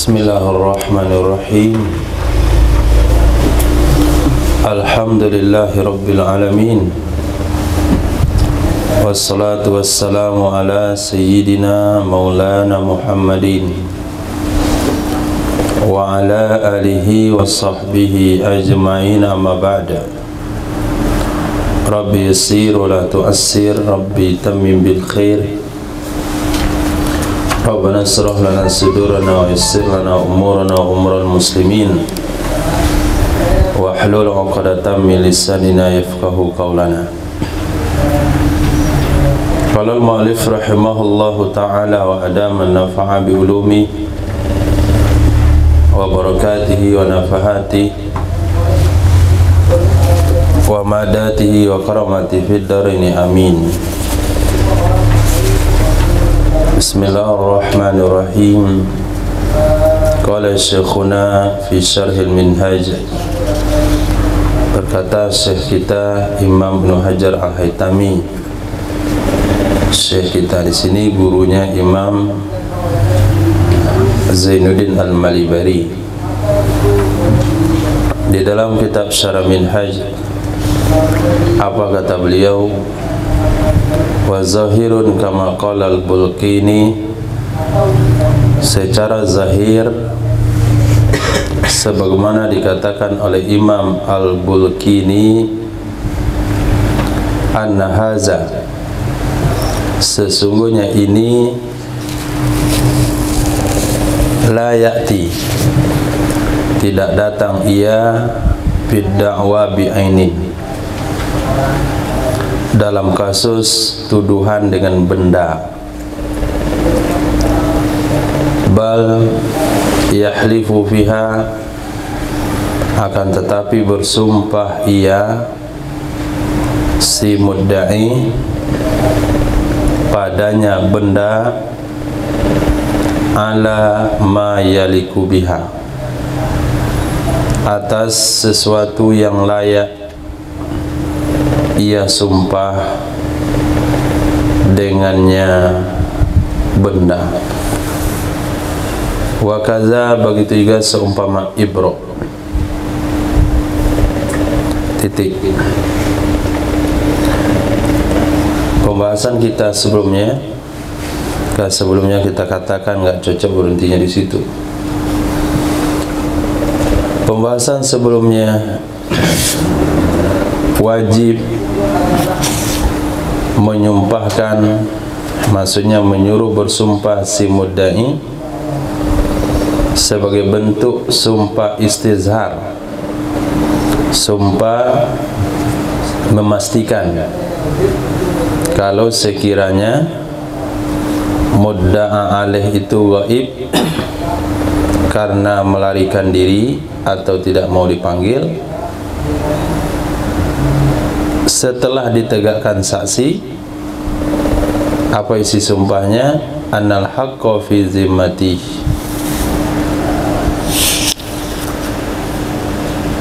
Bismillahirrahmanirrahim. Alhamdulillahi rabbil alamin. Wassalatu wassalamu ala sayyidina maulana Muhammadin wa ala alihi wa sahbihi ajma'in, amma ba'da. Rabbi yassir wa la tu'assir, Rabbi tammim bil khair. Rabbana israh lana sudurana wa yassir lana umurana wa umural muslimin wa hlul 'uqdatam min lisanina yafqahu qawlana. Qala al-mu'allif rahimahullahu ta'ala wa adama an-nafa'a bi ulumi wa barakatihi wa nafahatihi wa madatihi wa karamatihi fid daraini amin. Bismillahirrahmanirrahim. Qala syekhuna fi syarhil minhaj, berkata syekh kita Imam Ibnu Hajar Al-Haytami. Syekh kita di sini gurunya Imam Zainuddin Al-Malibari. Di dalam kitab Syarah Minhaj, apa kata beliau? Wa zahirun kama qala al-Bulqini, secara zahir sebagaimana dikatakan oleh Imam Al-Bulqini, anna haza, sesungguhnya ini, la ya'ti, tidak datang ia, bid-da'wa bi'ainin, dalam kasus tuduhan dengan benda, bal yahlifu fiha, akan tetapi bersumpah ia, si mudda'i, padanya benda, ala ma yaliku biha, atas sesuatu yang layak ia sumpah dengannya benda. Wa kaza, begitu juga seumpama ibro. Titik. Pembahasan kita sebelumnya kita katakan nggak cocok berhentinya di situ. Pembahasan sebelumnya wajib menyumpahkan, maksudnya menyuruh bersumpah si mudda'i sebagai bentuk sumpah istizhar, sumpah memastikan kalau sekiranya mudda'a alaih itu gaib karena melarikan diri atau tidak mau dipanggil. Setelah ditegakkan saksi, apa isi sumpahnya? Annal haqqo fi zimmati,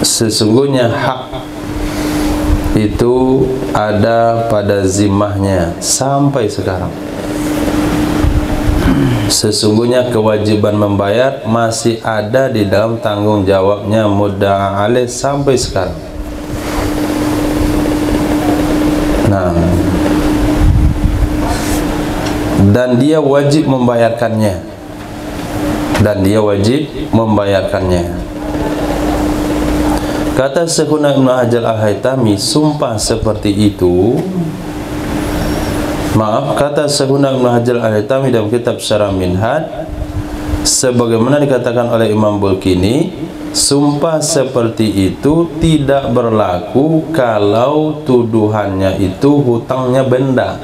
sesungguhnya hak itu ada pada zimmahnya sampai sekarang. Sesungguhnya kewajiban membayar masih ada di dalam tanggung jawabnya mudda'a alaih sampai sekarang. Nah, dan dia wajib membayarkannya, Kata Syekhuna Ibnu Hajar Al-Haytami, sumpah seperti itu, kata Syekhuna Ibnu Hajar Al-Haytami dalam kitab Syarah Minhaj, sebagaimana dikatakan oleh Imam Bulqini, sumpah seperti itu tidak berlaku kalau tuduhannya itu hutangnya benda,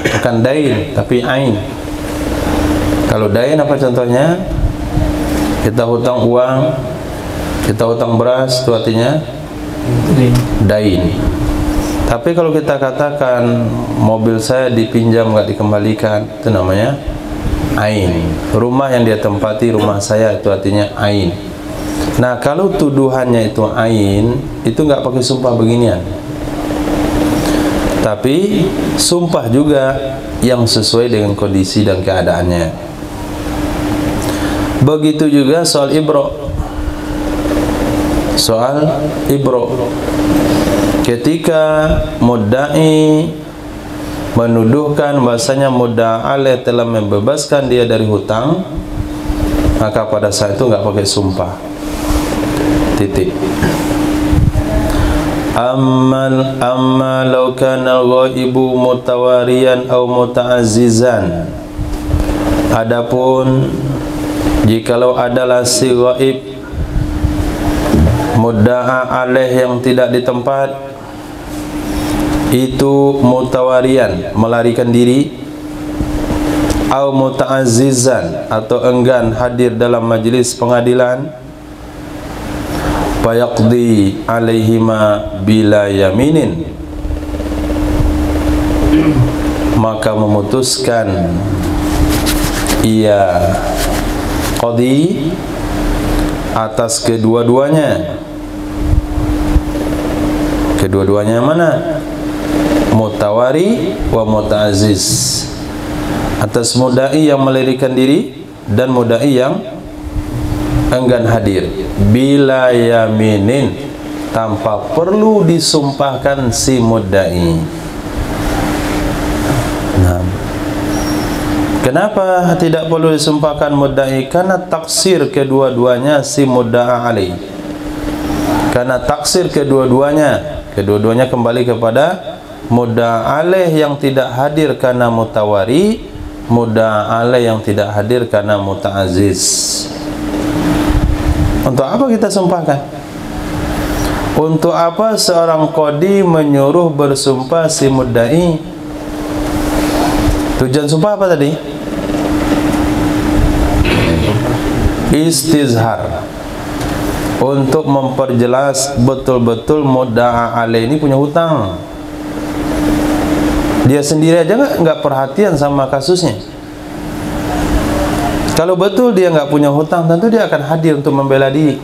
bukan dain tapi ain. Kalau dain apa contohnya? Kita hutang uang, kita hutang beras, itu artinya dain. Tapi kalau kita katakan mobil saya dipinjam nggak dikembalikan, itu namanya ain. Rumah yang dia tempati rumah saya, itu artinya ain. Nah, kalau tuduhannya itu ain, itu nggak pakai sumpah beginian. Tapi sumpah juga yang sesuai dengan kondisi dan keadaannya. Begitu juga soal ibro. Soal ibro, ketika mudda'i menuduhkan bahasanya mudda' alaih telah membebaskan dia dari hutang, maka pada saat itu nggak pakai sumpah. Titik. Amma law kana al-ghaibu mutawariyan aw muta'azzizan. Adapun jikalau adalah si ghaib mudda'a alaih yang tidak di tempat, itu mutawarian, melarikan diri, atau muta'azzizan, atau enggan hadir dalam majlis pengadilan, fayaqdi alaihima bila yaminin, maka memutuskan ia qadi atas kedua-duanya. Kedua-duanya mana? Mutawari wa muta'aziz. Atas mudda'i yang melarikan diri dan mudda'i yang enggan hadir, bila yaminin, tanpa perlu disumpahkan si mudda'i. Nah, kenapa tidak perlu disumpahkan mudda'i? Karena taksir kedua-duanya si mudda'a alaih. Karena taksir kedua-duanya kembali kepada mudda'a alaih yang tidak hadir karena mutawari, mudda'a alaih yang tidak hadir karena muta'aziz. Untuk apa kita sumpahkan? Untuk apa seorang qadi menyuruh bersumpah si mudda'i? Tujuan sumpah apa tadi? Istizhar, untuk memperjelas betul-betul mudda'a alaih ini punya hutang. Dia sendiri aja nggak perhatian sama kasusnya. Kalau betul dia nggak punya hutang, tentu dia akan hadir untuk membela diri.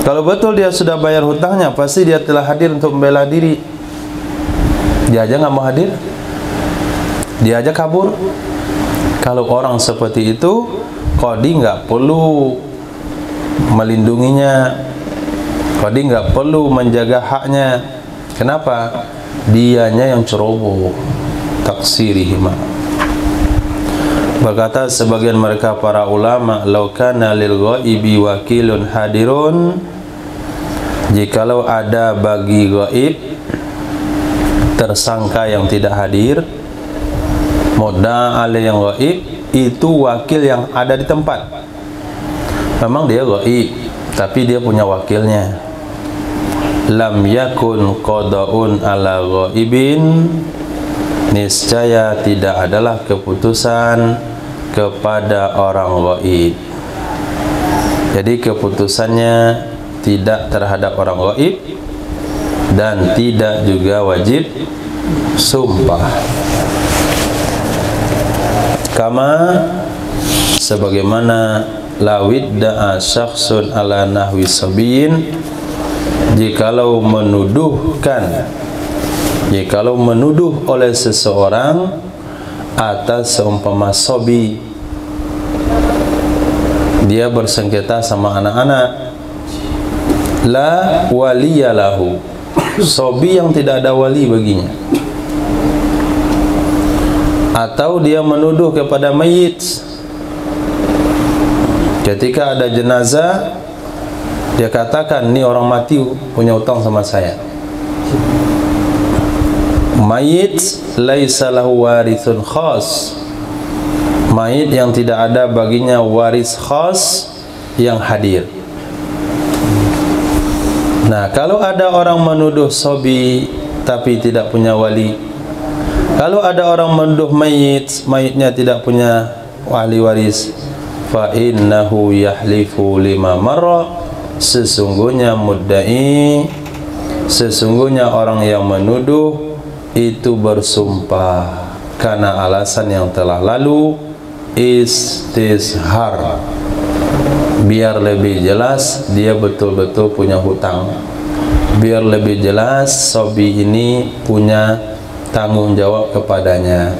Kalau betul dia sudah bayar hutangnya, pasti dia telah hadir untuk membela diri. Dia aja nggak mau hadir, dia aja kabur. Kalau orang seperti itu, qadi nggak perlu melindunginya, qadi nggak perlu menjaga haknya. Kenapa? Dianya yang ceroboh. Taksirihima. Berkata sebagian mereka para ulama, law kana lil ghaibi wakilun hadirun, jikalau ada bagi gaib tersangka yang tidak hadir, mudda'a alaih yang gaib, itu wakil yang ada di tempat. Memang dia gaib, tapi dia punya wakilnya. Lam yakun qada'un ala ghaibin, niscaya tidak adalah keputusan kepada orang gaib. Jadi keputusannya tidak terhadap orang gaib dan tidak juga wajib sumpah. Kama sebagaimana lawidda'a syakhsun ala nahwi sabiyin, jikalau menuduh oleh seseorang atas seumpama sobi, dia bersengketa sama anak-anak, la waliyalahu, sobi yang tidak ada wali baginya, atau dia menuduh kepada mayit. Ketika ada jenazah, dia katakan, ini orang mati punya utang sama saya. Mayit laisa lahu warithun khas, mayit yang tidak ada baginya waris khas yang hadir. Nah, kalau ada orang menuduh sobi tapi tidak punya wali, kalau ada orang menuduh mayitnya tidak punya ahli waris, fa innahu yahlifu lima marra, sesungguhnya mudda'i, sesungguhnya orang yang menuduh itu bersumpah karena alasan yang telah lalu, istizhar, biar lebih jelas dia betul-betul punya hutang, biar lebih jelas sobi ini punya tanggung jawab kepadanya,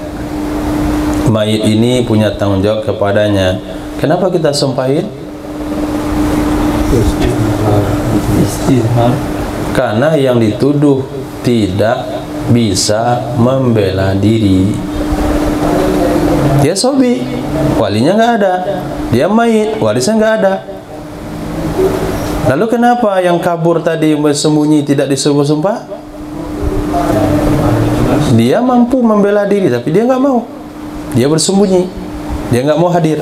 mayit ini punya tanggung jawab kepadanya, Kenapa kita sumpahin? Karena yang dituduh tidak bisa membela diri. Dia sobi, walinya nggak ada. Dia mayit, warisnya nggak ada. Lalu kenapa yang kabur tadi bersembunyi tidak disuruh sumpah? Dia mampu membela diri, tapi dia nggak mau. Dia bersembunyi, dia nggak mau hadir.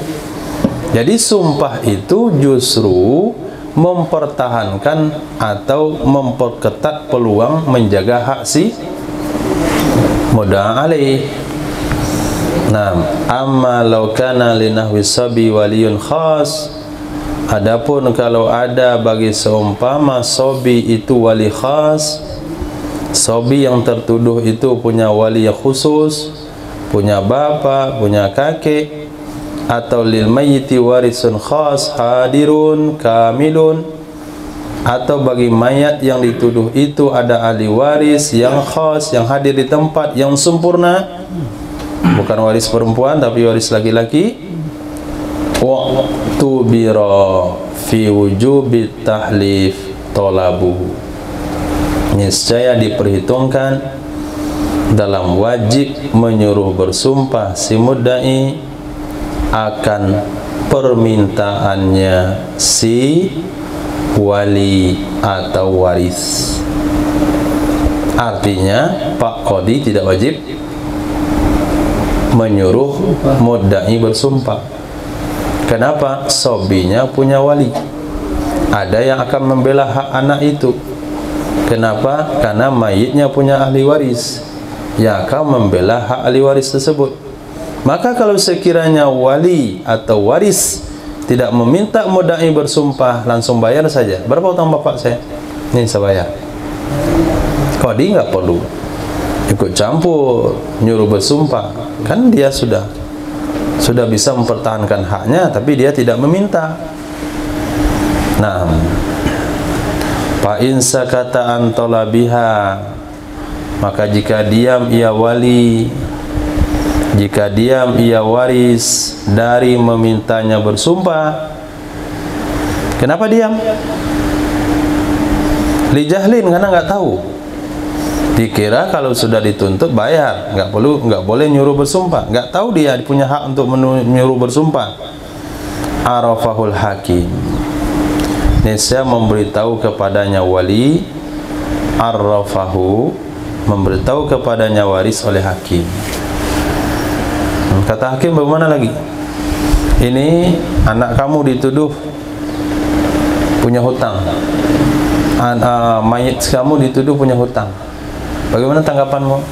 Jadi sumpah itu justru mempertahankan atau memperketat peluang menjaga hak si mudda'a alaih. Nah, amma law kana li nahwi sabi waliyun khas. Adapun kalau ada bagi seumpama sobi itu wali khas, sobi yang tertuduh itu punya wali yang khusus, punya bapak, punya kakek, atau lil mayyiti warisun khas hadirun kamilun, atau bagi mayat yang dituduh itu ada ahli waris yang khas, yang hadir di tempat yang sempurna, bukan waris perempuan tapi waris laki-laki. Waktu biro fi wujubit tahlif tolabu, niscaya diperhitungkan dalam wajib menyuruh bersumpah si mudda'i akan permintaannya si wali atau waris. Artinya Pak Qadi tidak wajib menyuruh mudda'i bersumpah. Kenapa? Sobinya punya wali, ada yang akan membela hak anak itu. Kenapa? Karena mayitnya punya ahli waris yang akan membela hak ahli waris tersebut. Maka kalau sekiranya wali atau waris tidak meminta mudda'i bersumpah, langsung bayar saja. Berapa utang bapak saya? Ini saya bayar. Qadi nggak perlu ikut campur nyuruh bersumpah, kan dia sudah bisa mempertahankan haknya, tapi dia tidak meminta. Nah, fa in sakata an talabiha, maka jika diam ia wali, jika diam ia waris dari memintanya bersumpah. Kenapa diam? Li jahlin, karena nggak tahu. Dikira kalau sudah dituntut bayar, nggak boleh nyuruh bersumpah. Nggak tahu dia punya hak untuk menyuruh bersumpah. Arafahul hakim, niscaya memberitahu kepadanya wali. Arrafahu, memberitahu kepadanya waris oleh hakim. Kata hakim, bagaimana lagi? Ini anak kamu dituduh punya hutang, mayit kamu dituduh punya hutang. Bagaimana tanggapanmu?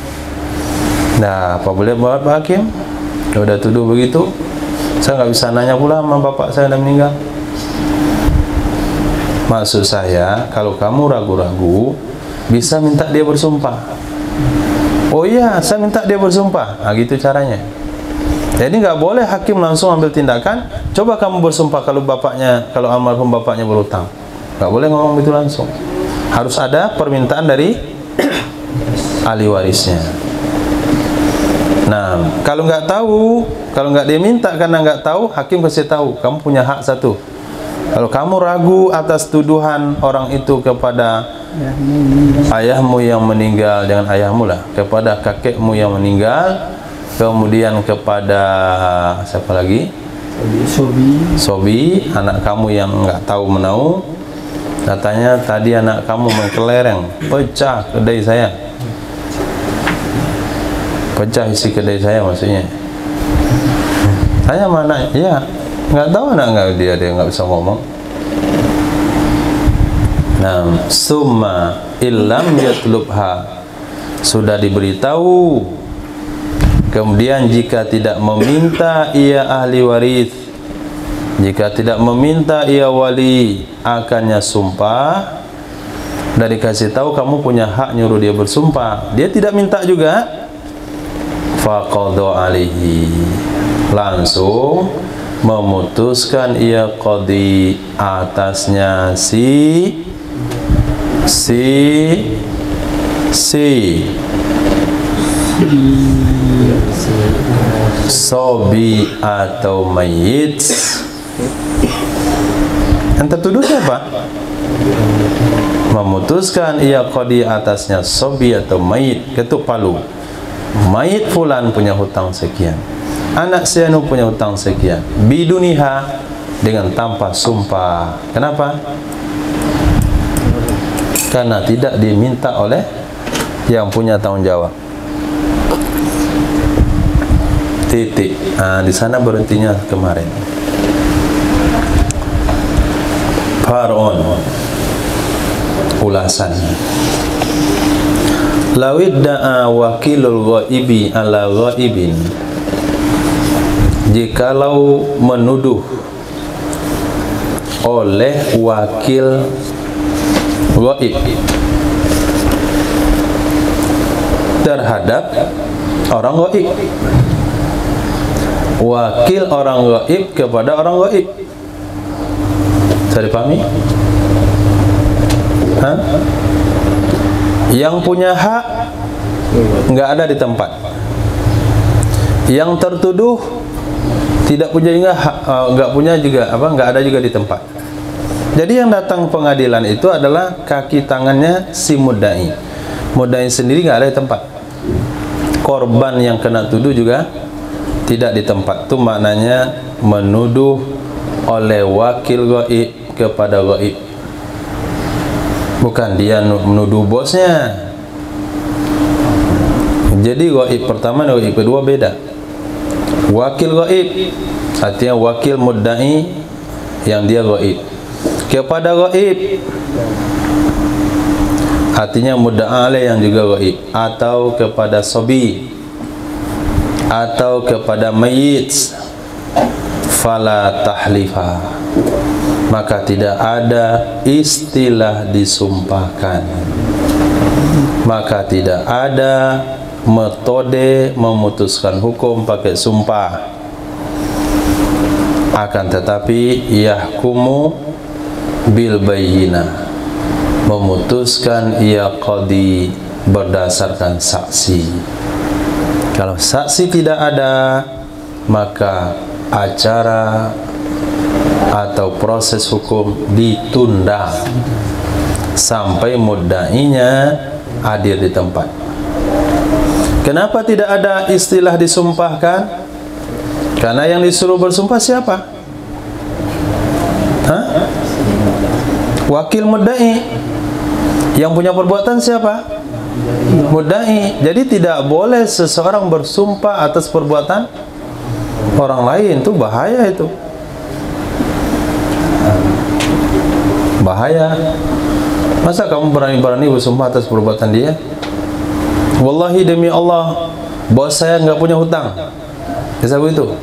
Nah, apa boleh buat Pak Hakim? Kalau udah tuduh begitu, saya nggak bisa nanya pula sama bapak saya udah meninggal. Maksud saya, kalau kamu ragu-ragu, bisa minta dia bersumpah. Oh iya, saya minta dia bersumpah. Nah, gitu caranya. Jadi nggak boleh hakim langsung ambil tindakan. Coba kamu bersumpah kalau almarhum bapaknya berhutang. Nggak boleh ngomong begitu langsung. Harus ada permintaan dari ahli warisnya. Nah, kalau nggak tahu, kalau nggak diminta karena nggak tahu, hakim kasih tahu, kamu punya hak satu. Kalau kamu ragu atas tuduhan orang itu kepada ayahmu yang meninggal, jangan ayahmu lah, kepada kakekmu yang meninggal, kemudian kepada siapa lagi? Sobi, anak kamu yang nggak tahu menau. Katanya tadi anak kamu mengkelereng, pecah kedai saya. Pecah isi kedai saya maksudnya. Tanya mana? Ya, nggak tahu anak dia nggak bisa ngomong. Nah, summa illam yatlubha, sudah diberitahu. Kemudian jika tidak meminta ia ahli waris, jika tidak meminta ia wali, akannya sumpah. Dari kasih tahu kamu punya hak nyuruh dia bersumpah, dia tidak minta juga. Faqadha alaihi, langsung memutuskan ia qadi atasnya si sobi atau mayit Yang tertuduh siapa? Memutuskan ia qadi atasnya sobi atau mayit, ketuk palu. Mayit fulan punya hutang sekian, anak si anu punya hutang sekian, biduniha, dengan tanpa sumpah. Kenapa? Karena tidak diminta oleh yang punya tanggung jawab. Titik. Di sana berhentinya kemarin. Far'un, ulasan. Lawidda'a wakilul ghaibi ala ghaibin, jikalau menuduh oleh wakil ghaib terhadap orang ghaib, wakil orang ghaib kepada orang ghaib. Bisa dipahami? Hah? Yang punya hak nggak ada di tempat, yang tertuduh tidak punya juga hak, nggak punya juga nggak ada juga di tempat. Jadi yang datang pengadilan itu adalah kaki tangannya si mudda'i. Mudda'i sendiri nggak ada di tempat. Korban yang kena tuduh juga tidak di tempat. Itu maknanya menuduh oleh wakil ghaib kepada ghaib. Bukan dia menuduh bosnya. Jadi ghaib pertama dan ghaib kedua beda. Wakil ghaib artinya wakil mudda'i yang dia ghaib kepada ghaib, artinya mudda'a alaih yang juga ghaib, atau kepada sobi, atau kepada mayit. Fala tahlifa, maka tidak ada istilah disumpahkan, maka tidak ada metode memutuskan hukum pakai sumpah. Akan tetapi yahkumu bil bayyinah, memutuskan ia qadi berdasarkan saksi. Kalau saksi tidak ada, maka acara atau proses hukum ditunda sampai mudda'inya hadir di tempat. Kenapa tidak ada istilah disumpahkan? Karena yang disuruh bersumpah siapa? Hah? Wakil mudda'i. Yang punya perbuatan siapa? Mudda'i. Jadi tidak boleh seseorang bersumpah atas perbuatan orang lain. Itu bahaya itu. Bahaya. Masa kamu berani-berani bersumpah atas perbuatan dia? Wallahi demi Allah, bos saya nggak punya hutang. Bisa begitu?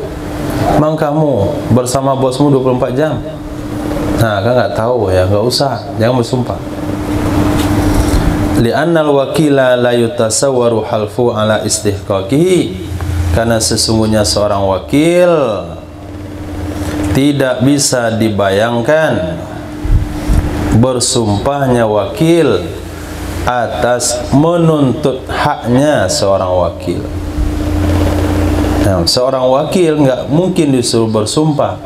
Mang kamu bersama bosmu 24 jam. Nah, kan nggak tahu ya, nggak usah, jangan bersumpah. Li'annal wakila la yutasawwaru halfu ala istihqaqihi, karena sesungguhnya seorang wakil tidak bisa dibayangkan bersumpahnya wakil atas menuntut haknya seorang wakil. Nah, seorang wakil nggak mungkin disuruh bersumpah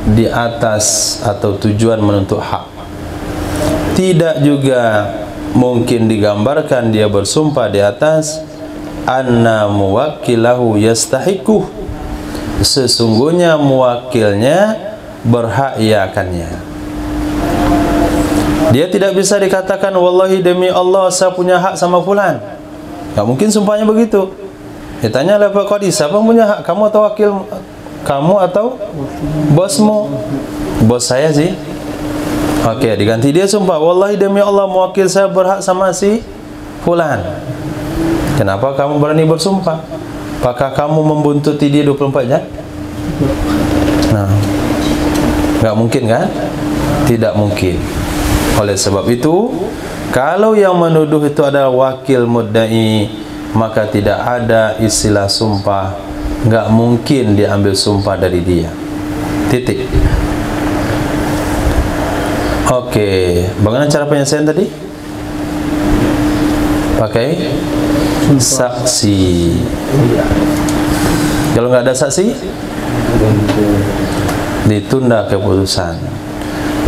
di atas atau tujuan menuntut hak. Tidak juga mungkin digambarkan dia bersumpah di atas anna muwakkilahu yastahiquh, sesungguhnya muwakilnya berhak iakannya. Dia tidak bisa dikatakan wallahi demi Allah saya punya hak sama fulan. Nggak mungkin sumpahnya begitu. Ditanya oleh Pak Qadi, siapa yang punya hak, kamu atau wakil kamu atau bosmu? Bos saya sih. Oke, diganti dia sumpah wallahi demi Allah mewakil saya berhak sama si fulan. Kenapa kamu berani bersumpah? Apakah kamu membuntuti dia 24 jam? Nah, nggak mungkin kan? Tidak mungkin. Oleh sebab itu, kalau yang menuduh itu adalah wakil mudda'i, maka tidak ada istilah sumpah. Nggak mungkin diambil sumpah dari dia. Titik. Oke, bagaimana cara penyelesaian tadi? Pakai saksi. Kalau nggak ada saksi, ditunda keputusan.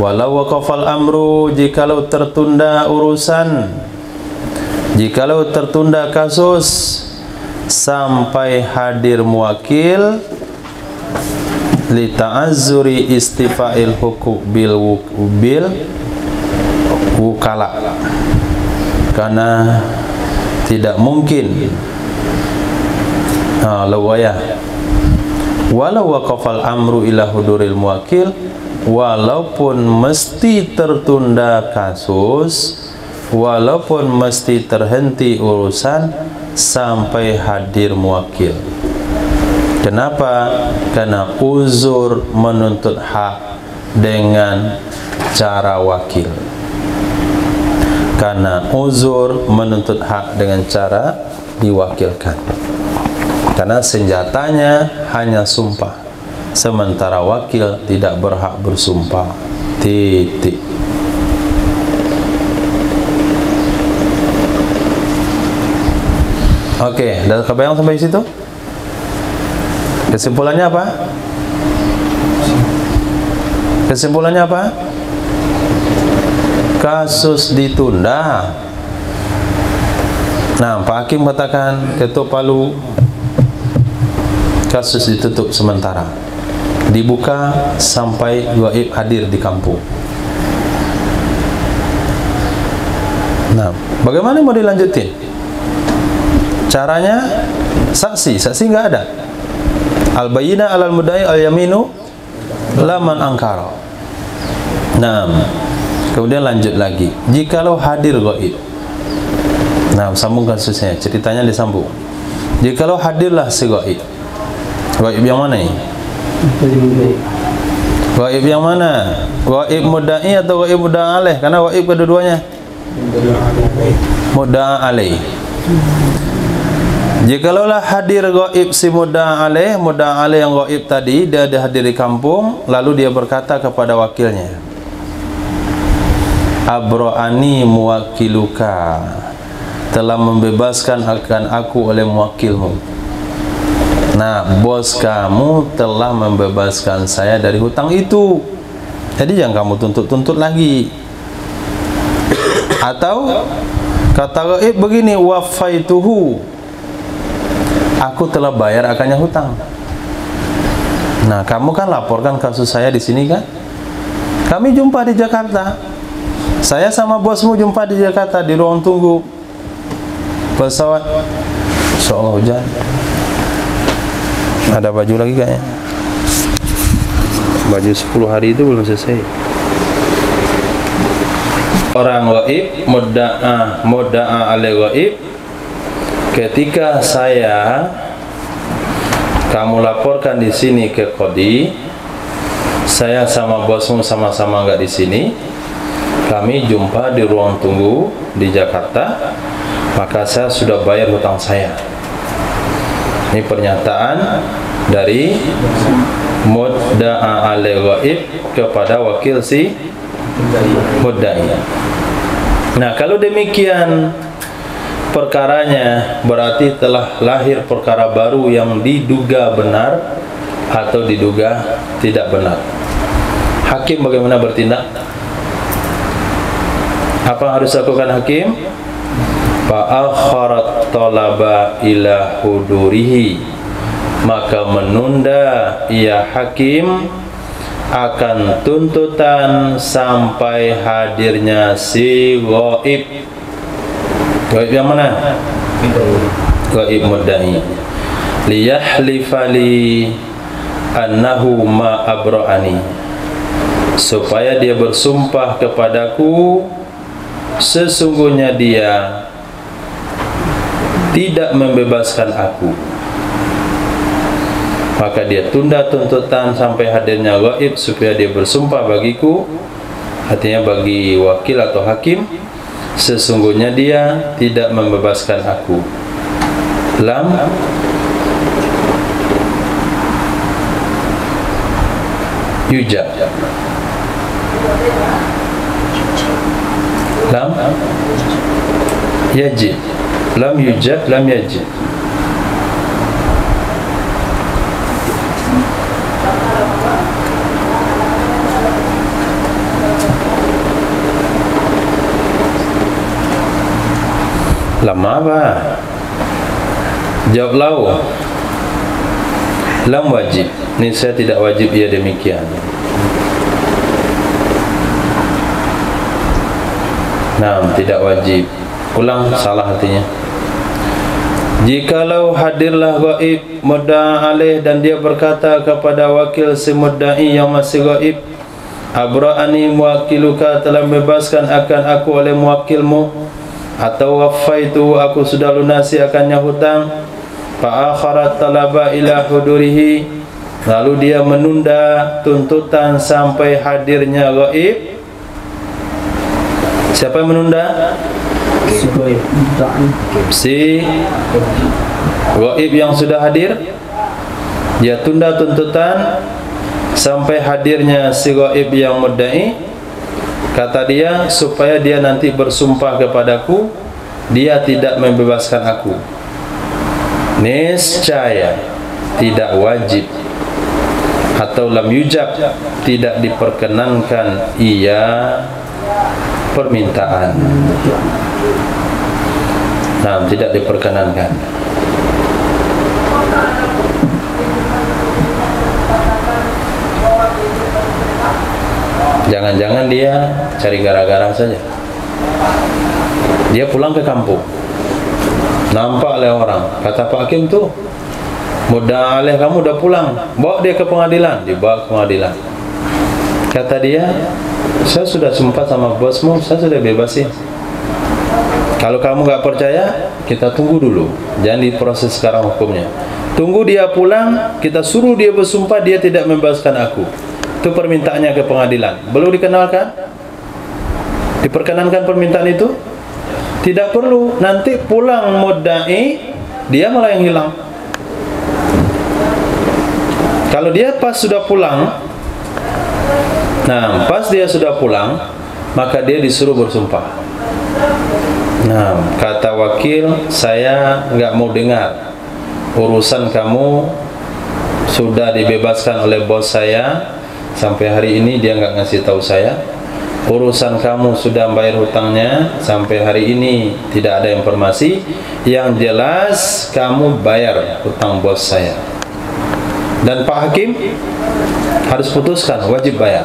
Walau waqafal amru, jikalau tertunda urusan, jikalau tertunda kasus sampai hadir muwakil, li ta'azzuri istifa'il hukuk bil wukala, karena tidak mungkin lawaya. Walau waqafal amru ila huduril muwakil, walaupun mesti tertunda kasus, walaupun mesti terhenti urusan sampai hadir muwakil. Kenapa? Karena uzur menuntut hak dengan cara wakil. Karena uzur menuntut hak dengan cara diwakilkan. Karena senjatanya hanya sumpah, sementara wakil tidak berhak bersumpah. Titik. Oke, dah kebayang sampai situ? Kesimpulannya apa? Kesimpulannya apa? Kasus ditunda. Nah, Pak Hakim katakan ketuk palu, kasus ditutup sementara, dibuka sampai gaib hadir di kampung. Nah, bagaimana mau dilanjutin? Caranya saksi nggak ada. Al-bayyinah alal mudda'i al-yaminu laman angkara. Nah, kemudian lanjut lagi. Jikalau hadir gaib. Nah, sambung kasusnya, ceritanya disambung. Jikalau hadirlah si gaib. Gaib yang mana ini? Gaib yang mana? Gaib mudda'i atau gaib mudda'a alaih? Karena gaib kedua-duanya mudda'a alaih. Jikalaulah hadir gaib si mudda'a alaih yang gaib tadi, dia ada hadir di kampung, lalu dia berkata kepada wakilnya, abra'ani muwakiluka, telah membebaskan akan aku oleh muwakilmu. Nah, bos kamu telah membebaskan saya dari hutang itu, jadi jangan kamu tuntut-tuntut lagi. Atau kata gaib begini, wafaituhu, aku telah bayar akannya hutang. Nah, kamu kan laporkan kasus saya di sini kan? Kami jumpa di Jakarta. Saya sama bosmu jumpa di Jakarta di ruang tunggu pesawat. Insyaallah hujan. Ada baju lagi kayaknya. Baju 10 hari itu belum selesai. Orang gaib, mudda'a alaih gaib, ketika kamu laporkan di sini ke qadi, saya sama bosmu sama-sama nggak di sini, kami jumpa di ruang tunggu di Jakarta, maka saya sudah bayar hutang saya. Ini pernyataan dari mudda'a alaih gaib kepada wakil si mudda'i. Nah, kalau demikian perkaranya, berarti telah lahir perkara baru yang diduga benar atau diduga tidak benar. Hakim bagaimana bertindak? Apa harus lakukan hakim? Fa'akharat talaba ila hudurihi, maka menunda ia hakim akan tuntutan sampai hadirnya si gaib. Gaib yang mana? Gaib mudda'i. Liyahlifali annahu ma abra'ani, supaya dia bersumpah kepadaku sesungguhnya dia tidak membebaskan aku. Maka dia tunda tuntutan sampai hadirnya gaib supaya dia bersumpah bagiku, artinya bagi wakil atau hakim, sesungguhnya dia tidak membebaskan aku. Lam yujab, lam yajib, lam yujab, lam yajib. Lama apa? Jawab lau. Lam wajib. Ini saya tidak wajib ia demikian. Nah, tidak wajib. Ulang, salah artinya. Jikalau hadirlah gaib mudda'a alaih dan dia berkata kepada wakil si mudda'i yang masih gaib, abra'ani muwakiluka, telah membebaskan akan aku oleh muwakilmu, atau wafaitu, aku sudah lunasi akannya hutang, fa'akharat talaba ila hudurihi, lalu dia menunda tuntutan sampai hadirnya gaib. Siapa yang menunda? Si gaib yang sudah hadir. Dia tunda tuntutan sampai hadirnya si gaib yang mudda'i. Kata dia, supaya dia nanti bersumpah kepadaku, dia tidak membebaskan aku. Niscaya tidak wajib atau lam yujab, tidak diperkenankan ia permintaan. Nah, tidak diperkenankan. Jangan-jangan dia cari gara-gara saja. Dia pulang ke kampung, nampak oleh orang, kata Pak Hakim tuh, mudda'a alaih kamu udah pulang, bawa dia ke pengadilan. Dibawa ke pengadilan. Kata dia, saya sudah sempat sama bosmu, saya sudah bebasin. Kalau kamu nggak percaya, kita tunggu dulu, jangan diproses sekarang hukumnya. Tunggu dia pulang, kita suruh dia bersumpah dia tidak membebaskan aku. Itu permintaannya ke pengadilan. Belum dikenalkan? Diperkenankan permintaan itu? Tidak perlu. Nanti pulang mudda'i, dia malah yang hilang. Kalau dia pas sudah pulang, nah pas dia sudah pulang, maka dia disuruh bersumpah. Nah, kata wakil, saya nggak mau dengar urusan kamu sudah dibebaskan oleh bos saya. Sampai hari ini dia nggak ngasih tahu saya. Urusan kamu sudah bayar hutangnya, sampai hari ini tidak ada informasi. Yang jelas kamu bayar hutang bos saya. Dan Pak Hakim harus putuskan, wajib bayar.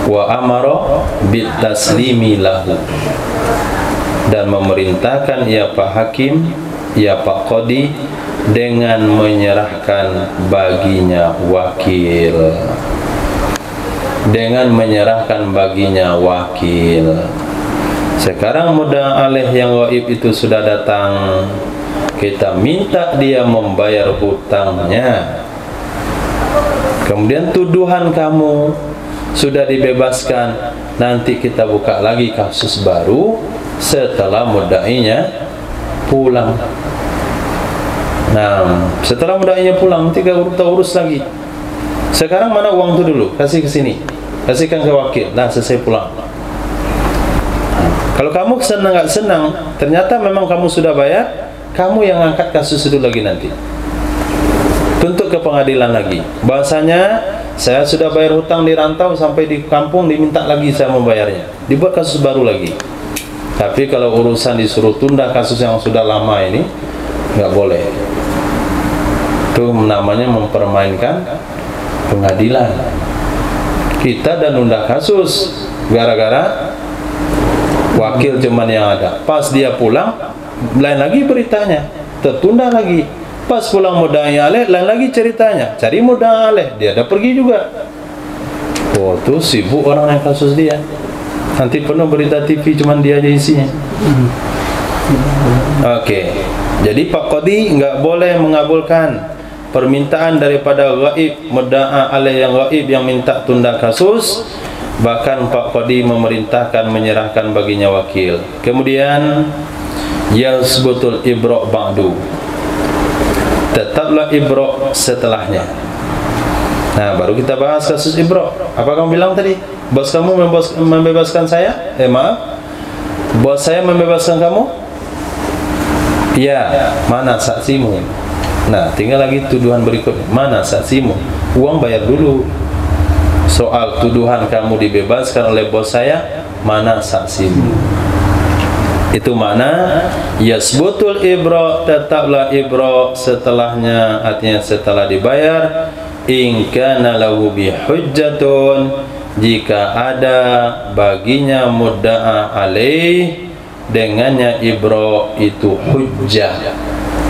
Wa amara bitaslimi lahu, dan memerintahkan ya Pak Hakim, ya Pak Qadi, dengan menyerahkan baginya wakil. Dengan menyerahkan baginya wakil. Sekarang mudda'a alaih yang gaib itu sudah datang, kita minta dia membayar hutangnya. Kemudian tuduhan kamu sudah dibebaskan, nanti kita buka lagi kasus baru setelah mudda'inya pulang. Nah, setelah mudda'inya pulang, nanti kita urus lagi. Sekarang mana uang itu dulu? Kasih ke sini, kasihkan ke wakil. Nah, selesai pulang. Kalau kamu senang nggak senang, ternyata memang kamu sudah bayar, kamu yang angkat kasus itu lagi nanti. Tuntut ke pengadilan lagi. Bahasanya saya sudah bayar hutang di rantau sampai di kampung, diminta lagi saya membayarnya. Dibuat kasus baru lagi. Tapi kalau urusan disuruh tunda kasus yang sudah lama ini, nggak boleh. Itu namanya mempermainkan pengadilan. Kita dan nunda kasus gara-gara wakil cuman yang ada. Pas dia pulang, lain lagi beritanya, tertunda lagi. Pas pulang mudda'i alaih, lain lagi ceritanya, cari mudda'i alaih, dia ada pergi juga. Oh, tuh sibuk orang yang kasus dia. Nanti penuh berita TV cuman dia aja isinya. Oke. Jadi Pak Qadi nggak boleh mengabulkan permintaan daripada gaib, mudda'a alaih yang gaib yang minta tunda kasus. Bahkan Pak Qadi memerintahkan menyerahkan baginya wakil. Kemudian yasbutul ibra' ba'du, tetaplah ibra' setelahnya. Nah, baru kita bahas kasus ibra'. Apa kamu bilang tadi? Bos kamu membebaskan saya? Maaf, bos saya membebaskan kamu? Ya, mana saksimu? Nah, tinggal lagi tuduhan berikutnya. Mana saksimu? Uang bayar dulu. Soal tuduhan kamu dibebaskan oleh bos saya, mana saksimu? Itu makna yasbutul ibra, tetaplah ibra setelahnya, artinya setelah dibayar. In kana lahu bi hujjatun, jika ada baginya mudda'a alaih, dengannya ibra itu hujjah,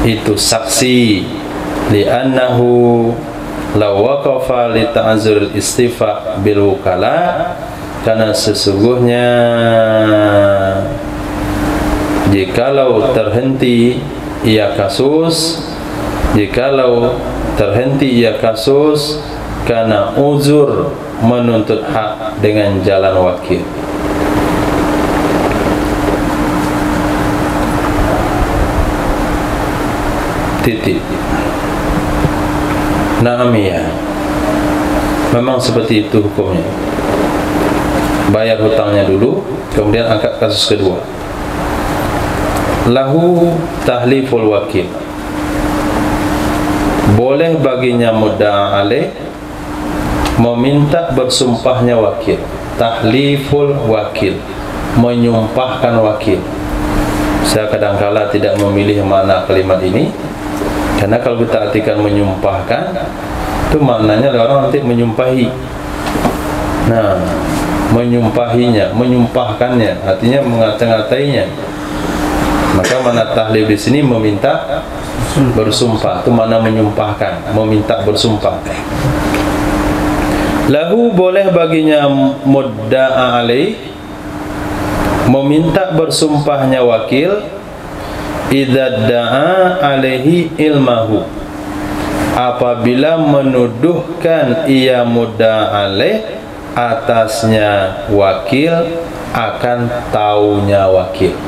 itu saksi. Li'annahu law waqafa li ta'azzuril istifa bil wukala, karena sesungguhnya jikalau terhenti ia kasus, jikalau terhenti ia kasus karena uzur menuntut hak dengan jalan wakil. Titik. Naam ya, memang seperti itu hukumnya. Bayar hutangnya dulu, kemudian angkat kasus kedua. Lahu tahliful wakil, boleh baginya mudda'a alaih meminta bersumpahnya wakil. Tahliful wakil, menyumpahkan wakil. Saya kadangkala tidak memilih makna kalimat ini, karena kalau kita artikan menyumpahkan, itu maknanya orang nanti menyumpahi. Nah, menyumpahinya, menyumpahkannya, artinya mengata-ngatainya. Maka makna tahlif di sini meminta bersumpah, itu makna menyumpahkan, meminta bersumpah. Lahu, boleh baginya mudda'a alaih meminta bersumpahnya wakil, idza da'a alaihi ilmahu, apabila menuduhkan ia mudda'a alaih atasnya wakil akan taunya wakil.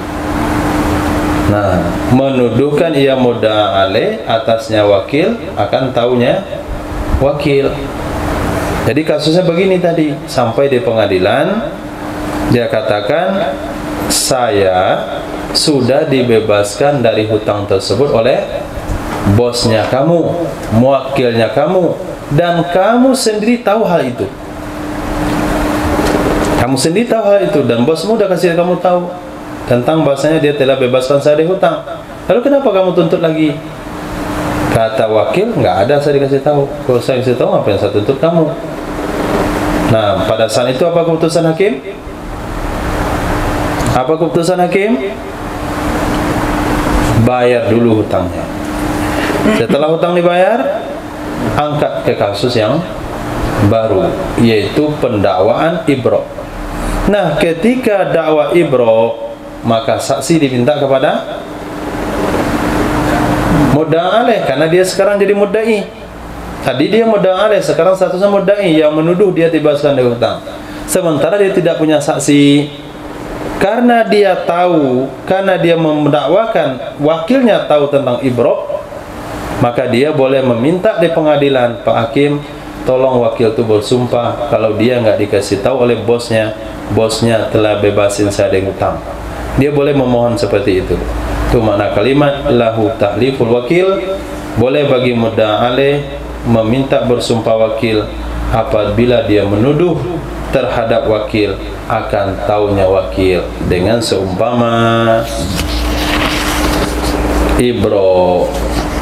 Nah, menuduhkan ia mudda'a alaih atasnya wakil akan taunya wakil. Jadi kasusnya begini tadi, sampai di pengadilan dia katakan, saya sudah dibebaskan dari hutang tersebut oleh bosnya kamu, muwakilnya kamu, dan kamu sendiri tahu hal itu. Kamu sendiri tahu hal itu, dan bosmu udah kasih kamu tahu tentang bahasanya dia telah bebaskan saya dari hutang. Lalu kenapa kamu tuntut lagi? Kata wakil, nggak ada, saya dikasih tahu. Kalau saya kasih tahu, apa yang saya tuntut kamu? Nah, pada saat itu apa keputusan hakim? Apa keputusan hakim? Bayar dulu hutangnya. Setelah hutang dibayar, angkat ke kasus yang baru, yaitu pendakwaan ibro. Nah, ketika dakwa ibro, maka saksi diminta kepada mudda'a alaih, karena dia sekarang jadi muddai. Tadi dia mudda'a alaih, sekarang statusnya muddai yang menuduh dia dibebaskan dari hutang. Sementara dia tidak punya saksi. Karena dia tahu, karena dia mendakwakan wakilnya tahu tentang ibro, maka dia boleh meminta di pengadilan, Pak Hakim, tolong wakil itu bersumpah kalau dia nggak dikasih tahu oleh bosnya, bosnya telah bebasin saya dari hutang. Dia boleh memohon seperti itu. Itu makna kalimat lahu tahliful wakil, boleh bagi mudda'a alaih meminta bersumpah wakil apabila dia menuduh terhadap wakil akan taunya wakil, dengan seumpama ibro.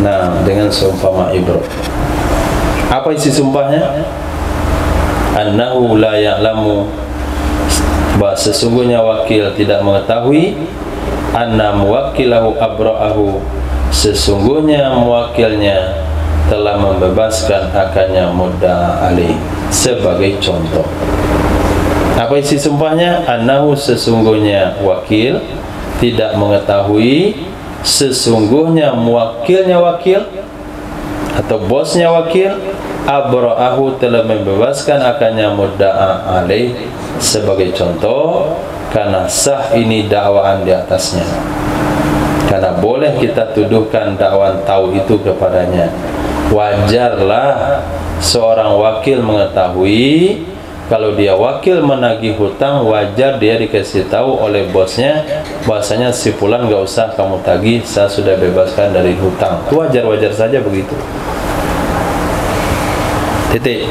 Nah, dengan seumpama ibro. Apa isi sumpahnya? Annahu la ya'lamu, bahwa sesungguhnya wakil tidak mengetahui, anna muwakkilahu abra'ahu, sesungguhnya muwakilnya telah membebaskan akannya mudda'a alaih. Sebagai contoh, apa isi sumpahnya? Annahu, sesungguhnya wakil tidak mengetahui, sesungguhnya muwakilnya wakil atau bosnya wakil, abra'ahu, telah membebaskan akannya mudda'a alaih. Sebagai contoh, karena sah ini dakwaan di atasnya, karena boleh kita tuduhkan dakwaan tahu itu kepadanya. Wajarlah seorang wakil mengetahui kalau dia wakil menagih hutang, wajar dia dikasih tahu oleh bosnya bahwasanya si fulan nggak usah kamu tagih, saya sudah bebaskan dari hutang. Itu wajar-wajar saja begitu. Titik.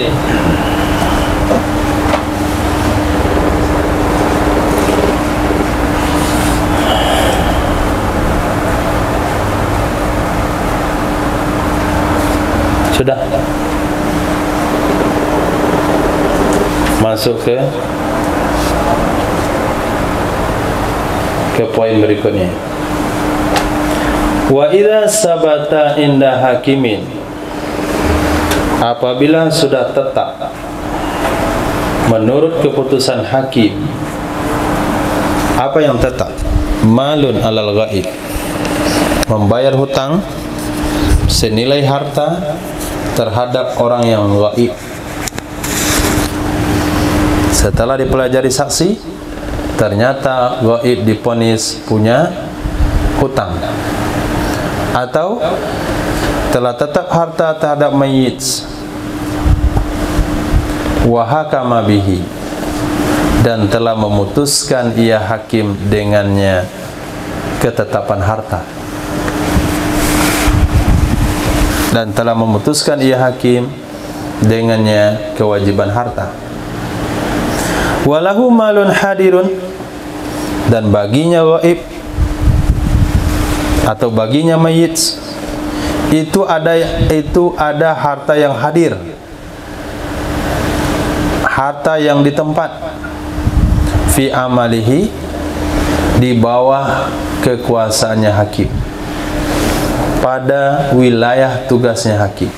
Sudah. Masuk ke poin berikutnya. Wa idza sabata inda hakimin, apabila sudah tetap menurut keputusan hakim, apa yang tetap? Malun alal ghaib, membayar hutang senilai harta terhadap orang yang ghaib. Setelah dipelajari saksi, ternyata ghaib diponis punya hutang, atau telah tetap harta terhadap mayit, wa hakama bihi, dan telah memutuskan ia hakim dengannya ketetapan harta, dan telah memutuskan ia hakim dengannya kewajiban harta. Walahu malun hadirun, dan baginya ghaib atau baginya mayit itu ada harta yang hadir, harta yang di tempat, fi amalihi, di bawah kekuasaannya hakim, pada wilayah tugasnya hakim.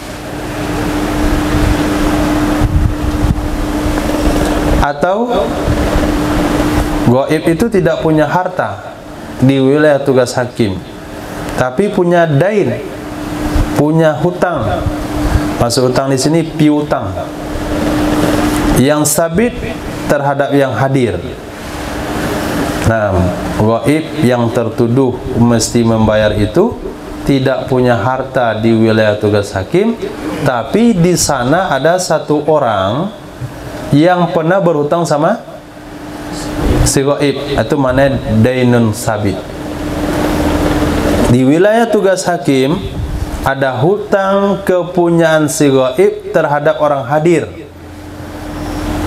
Atau ghaib itu tidak punya harta di wilayah tugas hakim, tapi punya dain, punya hutang. Maksud hutang di sini piutang yang sabit terhadap yang hadir. Nah, ghaib yang tertuduh mesti membayar itu tidak punya harta di wilayah tugas hakim, tapi di sana ada satu orang yang pernah berhutang sama si ghaib, itu mana dainun sabit. Di wilayah tugas hakim ada hutang kepunyaan si ghaib terhadap orang hadir.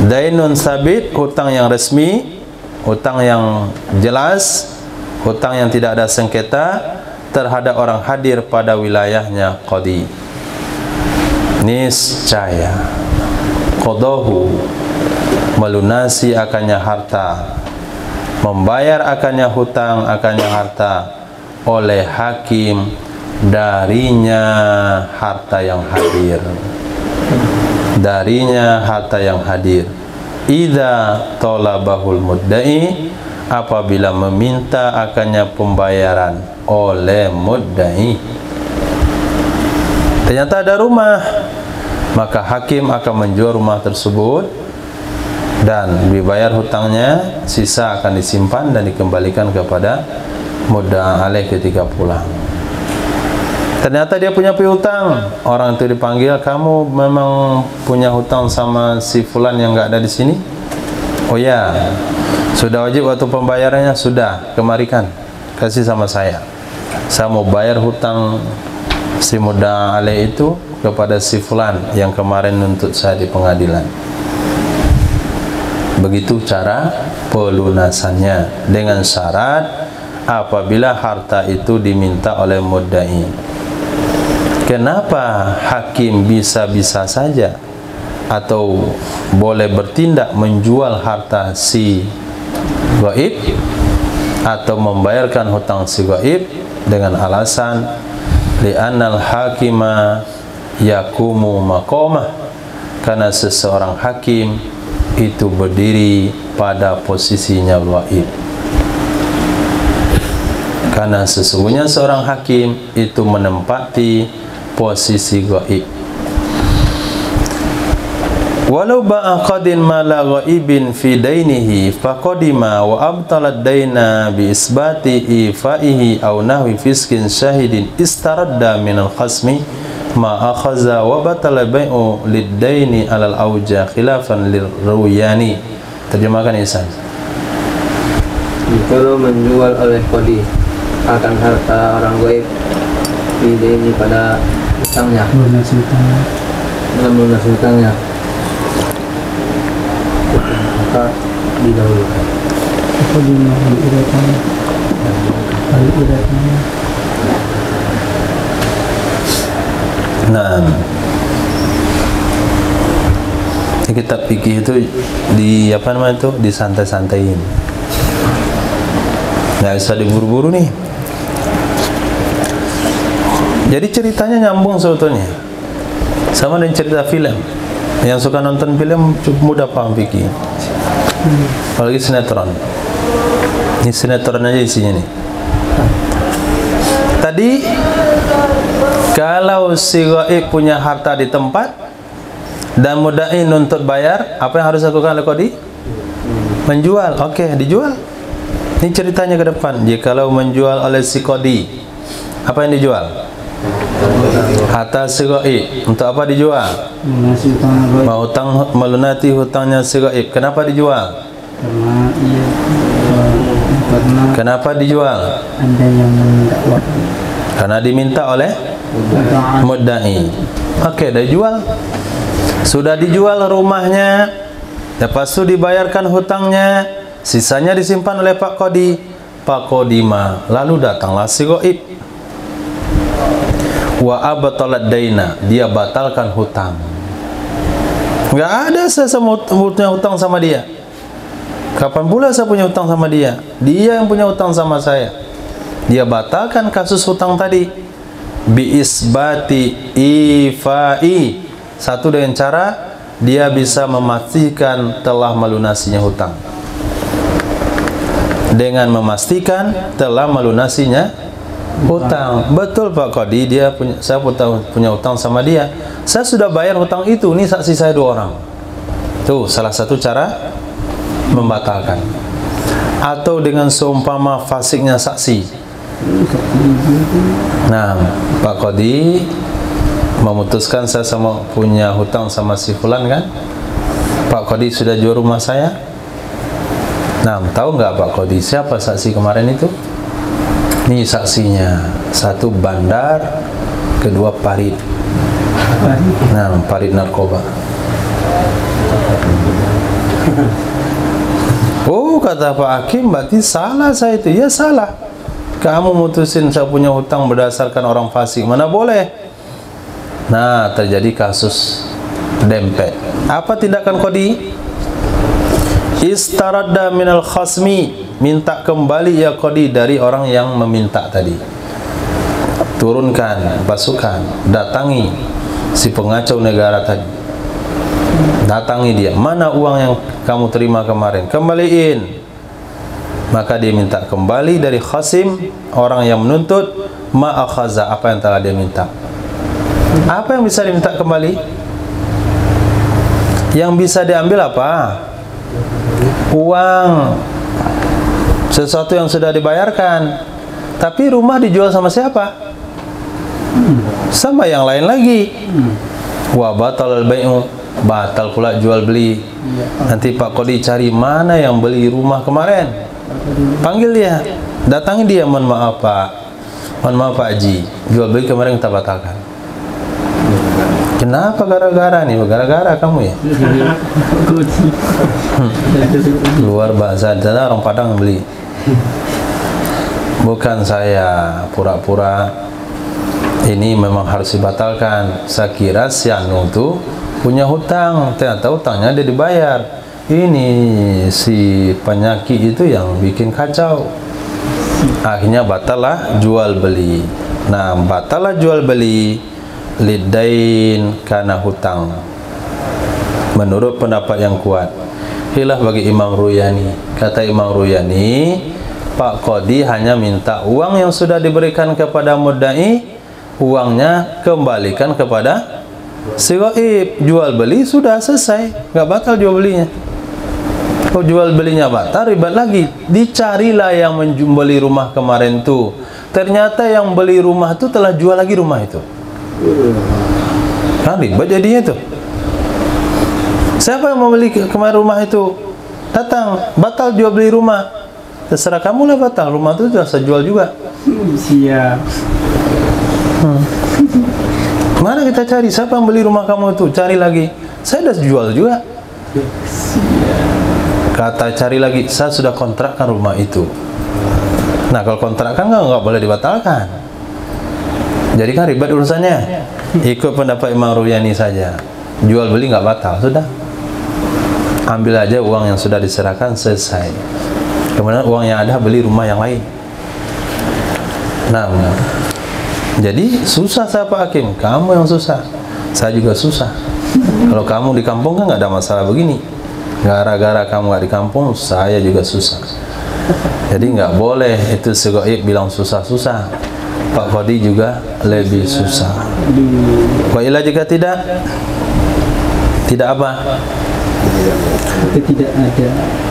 Dainun sabit, hutang yang resmi, hutang yang jelas, hutang yang tidak ada sengketa terhadap orang hadir pada wilayahnya qadi. Niscaya qadahu, melunasi akannya harta, membayar akannya hutang akannya harta oleh hakim darinya harta yang hadir, darinya harta yang hadir. Idza talabahul muddai, apabila meminta akannya pembayaran oleh muddai. Ternyata ada rumah, maka hakim akan menjual rumah tersebut dan dibayar hutangnya, sisa akan disimpan dan dikembalikan kepada mudda'a alaih ketika pulang. Ternyata dia punya piutang, orang itu dipanggil, kamu memang punya hutang sama si fulan yang enggak ada di sini? Oh ya, sudah wajib waktu pembayarannya, sudah, kemarikan, kasih sama saya mau bayar hutang si mudda'a alaih itu kepada si fulan yang kemarin nuntut saya di pengadilan. Begitu cara pelunasannya, dengan syarat apabila harta itu diminta oleh muddai. Kenapa hakim bisa-bisa saja atau boleh bertindak menjual harta si ghaib atau membayarkan hutang si ghaib dengan alasan li'annal hakima yakumu maqamah, karena seseorang hakim itu berdiri pada posisinya ghaib. Karena sesungguhnya seorang hakim itu menempati posisi ghaib. Walau ba'a qadin mala ghaibin fi dainihi faqadima wa abtalat daina bi isbati ifaihi aw nahwi fiskin syahidin istaradda minal khasmi ma akhaza wa batala bai'u lid-daini alal auja khilafan lirruyani. Terjemahkan Ihsan. Kalau menjual oleh qadi akan harta orang ghaib ini pada hutangnya, dalam melunasi hutangnya, maka didahulukan. Nah, kitab fikih itu di apa namanya itu disantai-santaiin, nggak usah diburu-buru nih. Jadi ceritanya nyambung sebetulnya sama dengan cerita film. Yang suka nonton film cukup mudah paham fikih, apalagi sinetron. Ini sinetron aja isinya nih. Tadi kalau si ghaib punya harta di tempat dan mudai nuntut bayar, apa yang harus lakukan oleh qadi? Menjual. Oke, dijual. Ini ceritanya ke depan. Jikalau menjual oleh si qadi, apa yang dijual? Harta si ghaib. Untuk apa dijual? Mau hutang, melunasi hutangnya si ghaib. Kenapa dijual? Kenapa dijual? Ada yang mendakwah. Karena diminta oleh mudda'i. Oke, dah jual. Sudah dijual rumahnya, lepas itu dibayarkan hutangnya, sisanya disimpan oleh Pak Qadi. Pak Qadima, lalu datanglah si ghaib. Wa abtalat daina, dia batalkan hutang. Enggak ada saya punya hutang sama dia. Kapan pula saya punya hutang sama dia? Dia yang punya hutang sama saya. Dia batalkan kasus hutang tadi. Bi isbati ifai. Satu dengan cara dia bisa memastikan telah melunasinya hutang. Dengan memastikan telah melunasinya hutang. Betul Pak Qadi, saya punya hutang sama dia. Saya sudah bayar hutang itu. Ini saksi saya 2 orang. Tuh salah satu cara membatalkan. Atau dengan seumpama fasiknya saksi. Nah, Pak Qadi memutuskan saya punya hutang sama si fulan kan. Pak Qadi sudah jual rumah saya. Nah, tahu nggak Pak Qadi siapa saksi kemarin itu? Ini saksinya, 1 bandar, 2 parit. Nah, parit narkoba. Oh, kata Pak Hakim, berarti salah saya itu. Ya salah. Kamu mutusin saya punya hutang berdasarkan orang fasik. Mana boleh. Nah, terjadi kasus dempet. Apa tindakan qadi? Istaradda minal khasmi, minta kembali ya qadi dari orang yang meminta tadi. Turunkan pasukan, datangi si pengacau negara tadi. Datangi dia, mana uang yang kamu terima kemarin? Kembaliin. Maka dia minta kembali dari khasim, orang yang menuntut, ma'akhaza, apa yang telah dia minta. Apa yang bisa diminta kembali? Yang bisa diambil apa? Uang, sesuatu yang sudah dibayarkan. Tapi rumah dijual sama siapa? Sama yang lain lagi. Wa batal al-bai'u, batal pula jual beli. Nanti Pak Qadi cari mana yang beli rumah kemarin. Panggil dia, datangi dia. Mohon maaf Pak, mohon maaf Pak Haji, jual beli kemarin kita batalkan. Kenapa? Gara-gara nih, gara-gara kamu ya. Luar bahasa, ada orang Padang beli. Bukan saya pura-pura. Ini memang harus dibatalkan. Saya kira si Anu tuh punya hutang, ternyata hutangnya dia dibayar. Ini si penyakit itu yang bikin kacau. Akhirnya batalah jual beli. Nah, batalah jual beli lidain karena hutang. Menurut pendapat yang kuat. Khilaf bagi Imam Ruyani. Kata Imam Ruyani, Pak Qadi hanya minta uang yang sudah diberikan kepada mudda'i, uangnya kembalikan kepada si ghaib. Jual beli sudah selesai, nggak batal jual belinya. Kalau jual belinya batal, ribet lagi. Dicarilah yang membeli rumah kemarin tuh. Ternyata yang beli rumah itu telah jual lagi rumah itu. Kan ribet jadinya tuh. Siapa yang membeli kemarin rumah itu? Datang, batal jual beli rumah. Terserah kamu lah batal. Rumah itu sudah saya jual juga. Siap. Mana kita cari? Siapa yang beli rumah kamu itu? Cari lagi. Saya sudah jual juga. Kata cari lagi, saya sudah kontrakkan rumah itu. Nah, kalau kontrakkan nggak boleh dibatalkan. Jadi kan ribet urusannya. Ikut pendapat Imam Ruyani saja. Jual beli nggak batal, sudah. ambil aja uang yang sudah diserahkan, selesai. Kemudian uang yang ada beli rumah yang lain. Nah, jadi susah saya Pak Hakim, kamu yang susah, saya juga susah. Kalau kamu di kampung kan nggak ada masalah begini. Gara-gara kamu nggak di kampung, saya juga susah. Jadi nggak boleh itu si gaib bilang susah-susah. Pak Qadi juga lebih susah. Wa illa jika tidak apa?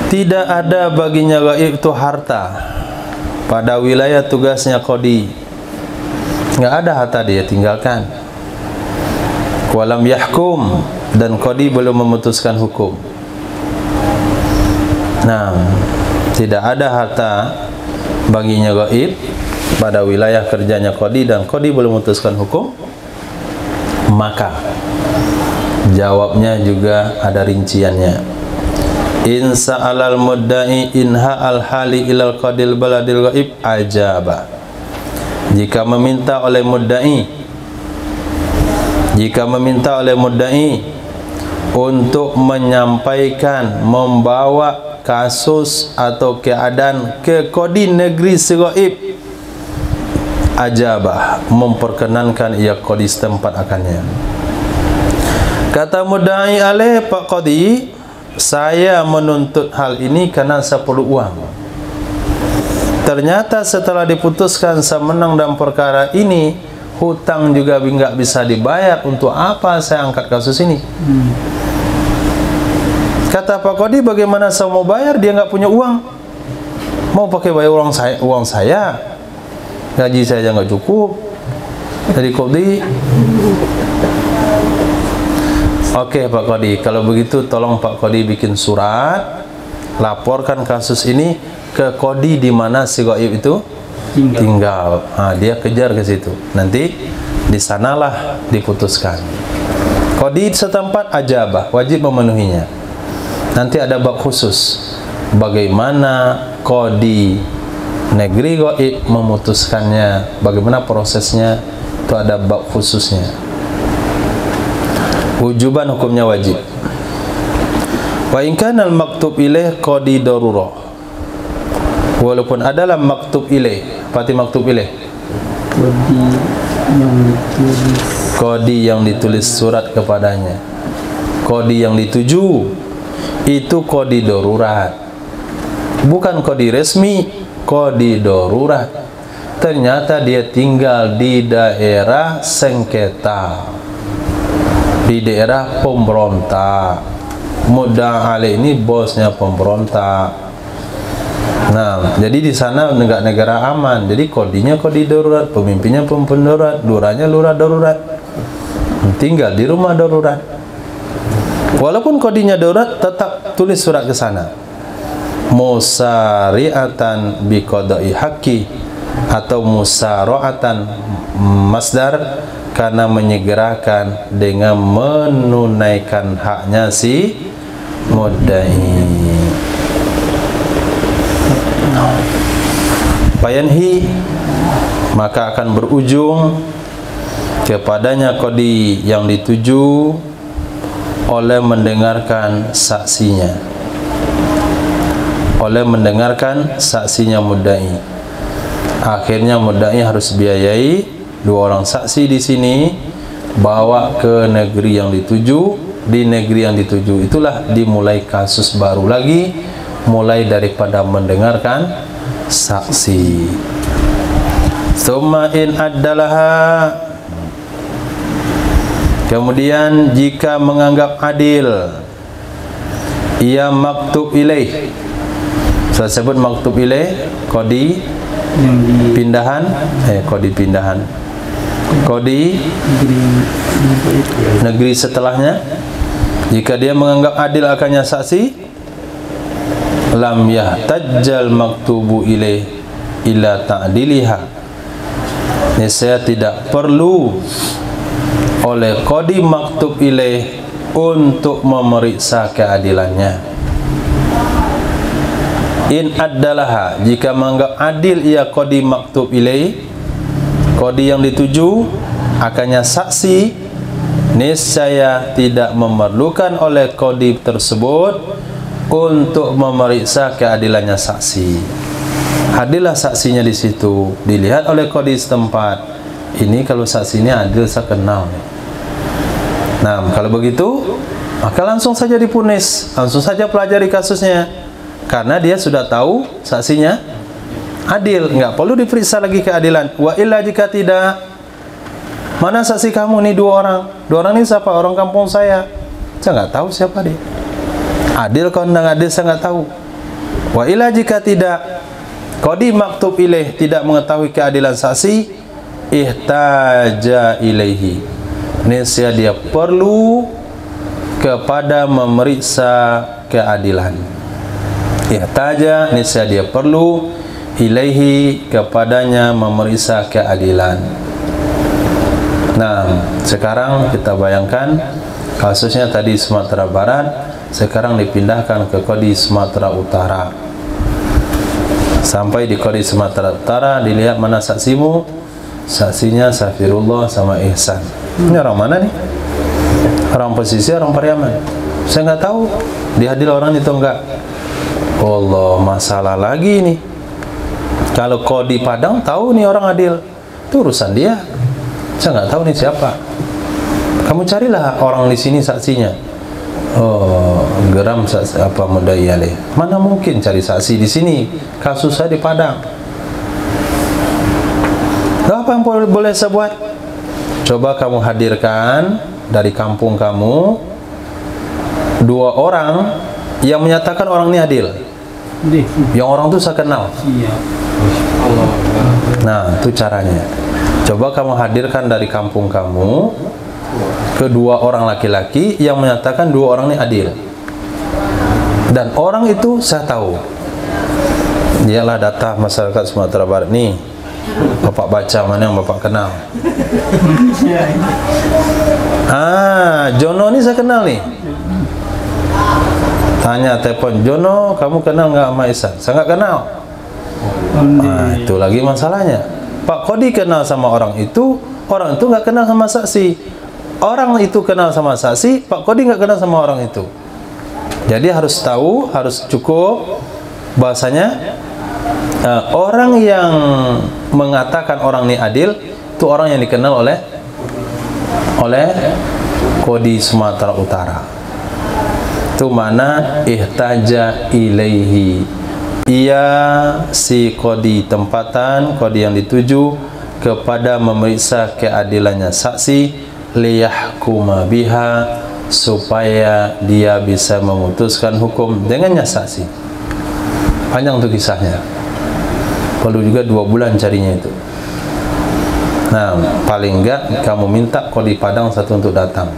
Tidak ada baginya gaib itu harta pada wilayah tugasnya Qadi. Nggak ada harta dia tinggalkan. Walam yahkum, dan Qadi belum memutuskan hukum. Nah, tidak ada harta baginya gaib pada wilayah kerjanya Qadi dan Qadi belum memutuskan hukum. Maka jawabnya juga ada rinciannya. In sa'alal mudda'i inha al-hali ilal qadil baladil ghaib ajaba. Jika meminta oleh mudda'i untuk menyampaikan, membawa kasus atau keadaan ke Qadi negeri segaib, ajabah, memperkenankan ia Qadi setempat akannya. Kata mudda'i alaih, Pak Qadi, saya menuntut hal ini karena saya perlu uang. Ternyata setelah diputuskan saya menang dalam perkara ini, hutang juga nggak bisa dibayar. Untuk apa saya angkat kasus ini? Kata Pak Qadi, bagaimana saya mau bayar? Dia nggak punya uang. Mau pakai bayar uang saya, gaji saya aja nggak cukup. Jadi Qadi, oke Pak Qadi, kalau begitu tolong Pak Qadi bikin surat, laporkan kasus ini ke Qadi di mana si gaib itu tinggal. Nah, dia kejar ke situ. Nanti di sanalah diputuskan. Qadi setempat ajabah, wajib memenuhinya. Nanti ada bab khusus bagaimana Qadi negeri gaib memutuskannya, bagaimana prosesnya, itu ada bab khususnya. Wujuban, hukumnya wajib. Wa in kana al-maktub ilaih qadi darurah, walaupun adalah maktub ilaih. Pati maktub ilaih, qadi yang ditulis surat kepadanya, qadi yang dituju, itu qadi darurat, bukan qadi resmi, qadi darurat. Ternyata dia tinggal di daerah sengketa, di daerah pemberontak. Mudda' alaih ini bosnya pemberontak. Nah, jadi di sana negara aman. Jadi qadinya qadi darurat, pemimpinnya pemimpin darurat, lurahnya lurah darurat. Tinggal di rumah darurat. Walaupun qadinya darurat, tetap tulis surat ke sana. Musari'atan biqada'i haqqi, atau musara'atan masdar, karena menyegerakan dengan menunaikan haknya si mudda'i. Fayanhi, maka akan berujung kepadanya qadi yang dituju oleh mendengarkan saksinya, mudda'i. Akhirnya mudda'i harus biayai 2 orang saksi di sini, bawa ke negeri yang dituju. Di negeri yang dituju itulah dimulai kasus baru lagi, mulai daripada mendengarkan saksi. Summa in addalaha, kemudian jika menganggap adil ia maktub ilaih. Saya sebut maktub ilaih, qadi pindahan, qadi pindahan, qadi negeri setelahnya. Jika dia menganggap adil akannya saksi, lam yahtajjal maktubu ilaih ila ta'diliha, niscaya tidak perlu oleh qadi maktub ilaih untuk memeriksa keadilannya. In addalaha, jika menganggap adil ia qadi maktub ilaih, qadi yang dituju akannya saksi, niscaya tidak memerlukan oleh qadi tersebut untuk memeriksa keadilannya saksi. Hadirlah saksinya di situ, dilihat oleh qadi setempat. Ini kalau saksinya adil, saya kenal. Nah, kalau begitu, maka langsung saja dipunis, langsung saja pelajari kasusnya, karena dia sudah tahu saksinya adil, nggak perlu diperiksa lagi keadilan. Wa illa jika tidak, mana saksi kamu nih dua orang ini siapa? Orang kampung saya nggak tahu siapa dia. Adil kau nggak adil, saya nggak tahu. Wa illa jika tidak, qadi maktub ilaih tidak mengetahui keadilan saksi, ihtaja ilaihi, niscaya dia perlu kepada memeriksa keadilan. Ihtaja, niscaya dia perlu, ilaihi, kepadanya memeriksa keadilan. Nah, sekarang kita bayangkan kasusnya tadi Sumatera Barat, sekarang dipindahkan ke qadi Sumatera Utara. Sampai di qadi Sumatera Utara, dilihat mana saksimu, saksinya Safirullah sama Ihsan. Ini orang mana nih? Orang pesisir, orang Pariaman. Saya nggak tahu dia adil orang itu enggak. Allah, masalah lagi nih. Kalau qadi Padang tahu nih orang adil, itu urusan dia. Saya nggak tahu nih siapa. Kamu carilah orang di sini saksinya. Oh, geram saksi apa Mudayaleh. Mana mungkin cari saksi di sini? Kasus saya di Padang. Apa yang boleh saya buat? Coba kamu hadirkan dari kampung kamu 2 orang yang menyatakan orang ini adil. Yang orang itu saya kenal. Nah, itu caranya. Coba kamu hadirkan dari kampung kamu kedua orang laki-laki yang menyatakan 2 orang ini adil. Dan orang itu saya tahu. Dialah data masyarakat Sumatera Barat nih. Bapak baca mana yang Bapak kenal. Jono ini saya kenal nih. Tanya telepon, Jono, kamu kenal nggak sama Ihsan? Saya nggak kenal. Itu lagi masalahnya. Pak qadi kenal sama orang itu nggak kenal sama saksi. Orang itu kenal sama saksi, Pak qadi nggak kenal sama orang itu. Jadi harus tahu, harus cukup bahasanya orang yang mengatakan orang ini adil itu orang yang dikenal oleh qadi Sumatera Utara. Itu mana ihtaja ilaihi, ia si qadi tempatan, qadi yang dituju kepada memeriksa keadilannya saksi, liyahkuma biha, supaya dia bisa memutuskan hukum dengannya saksi. Panjang tuh kisahnya, perlu juga 2 bulan carinya itu. Nah, paling enggak kamu minta qadi Padang satu untuk datang.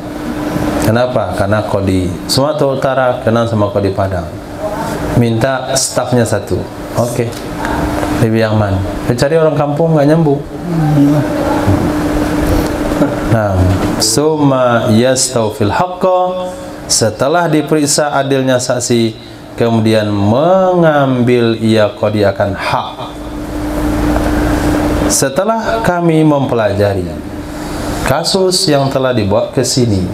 Kenapa? Karena qadi Sumatera Utara kenal sama qadi Padang. Minta stafnya satu. Oke. Lebih aman. Cari orang kampung nggak nyambung. Nah, summa yastawfil haqqa, setelah diperiksa adilnya saksi, kemudian mengambil ia qadi akan hak. Setelah kami mempelajari kasus yang telah dibawa ke sini,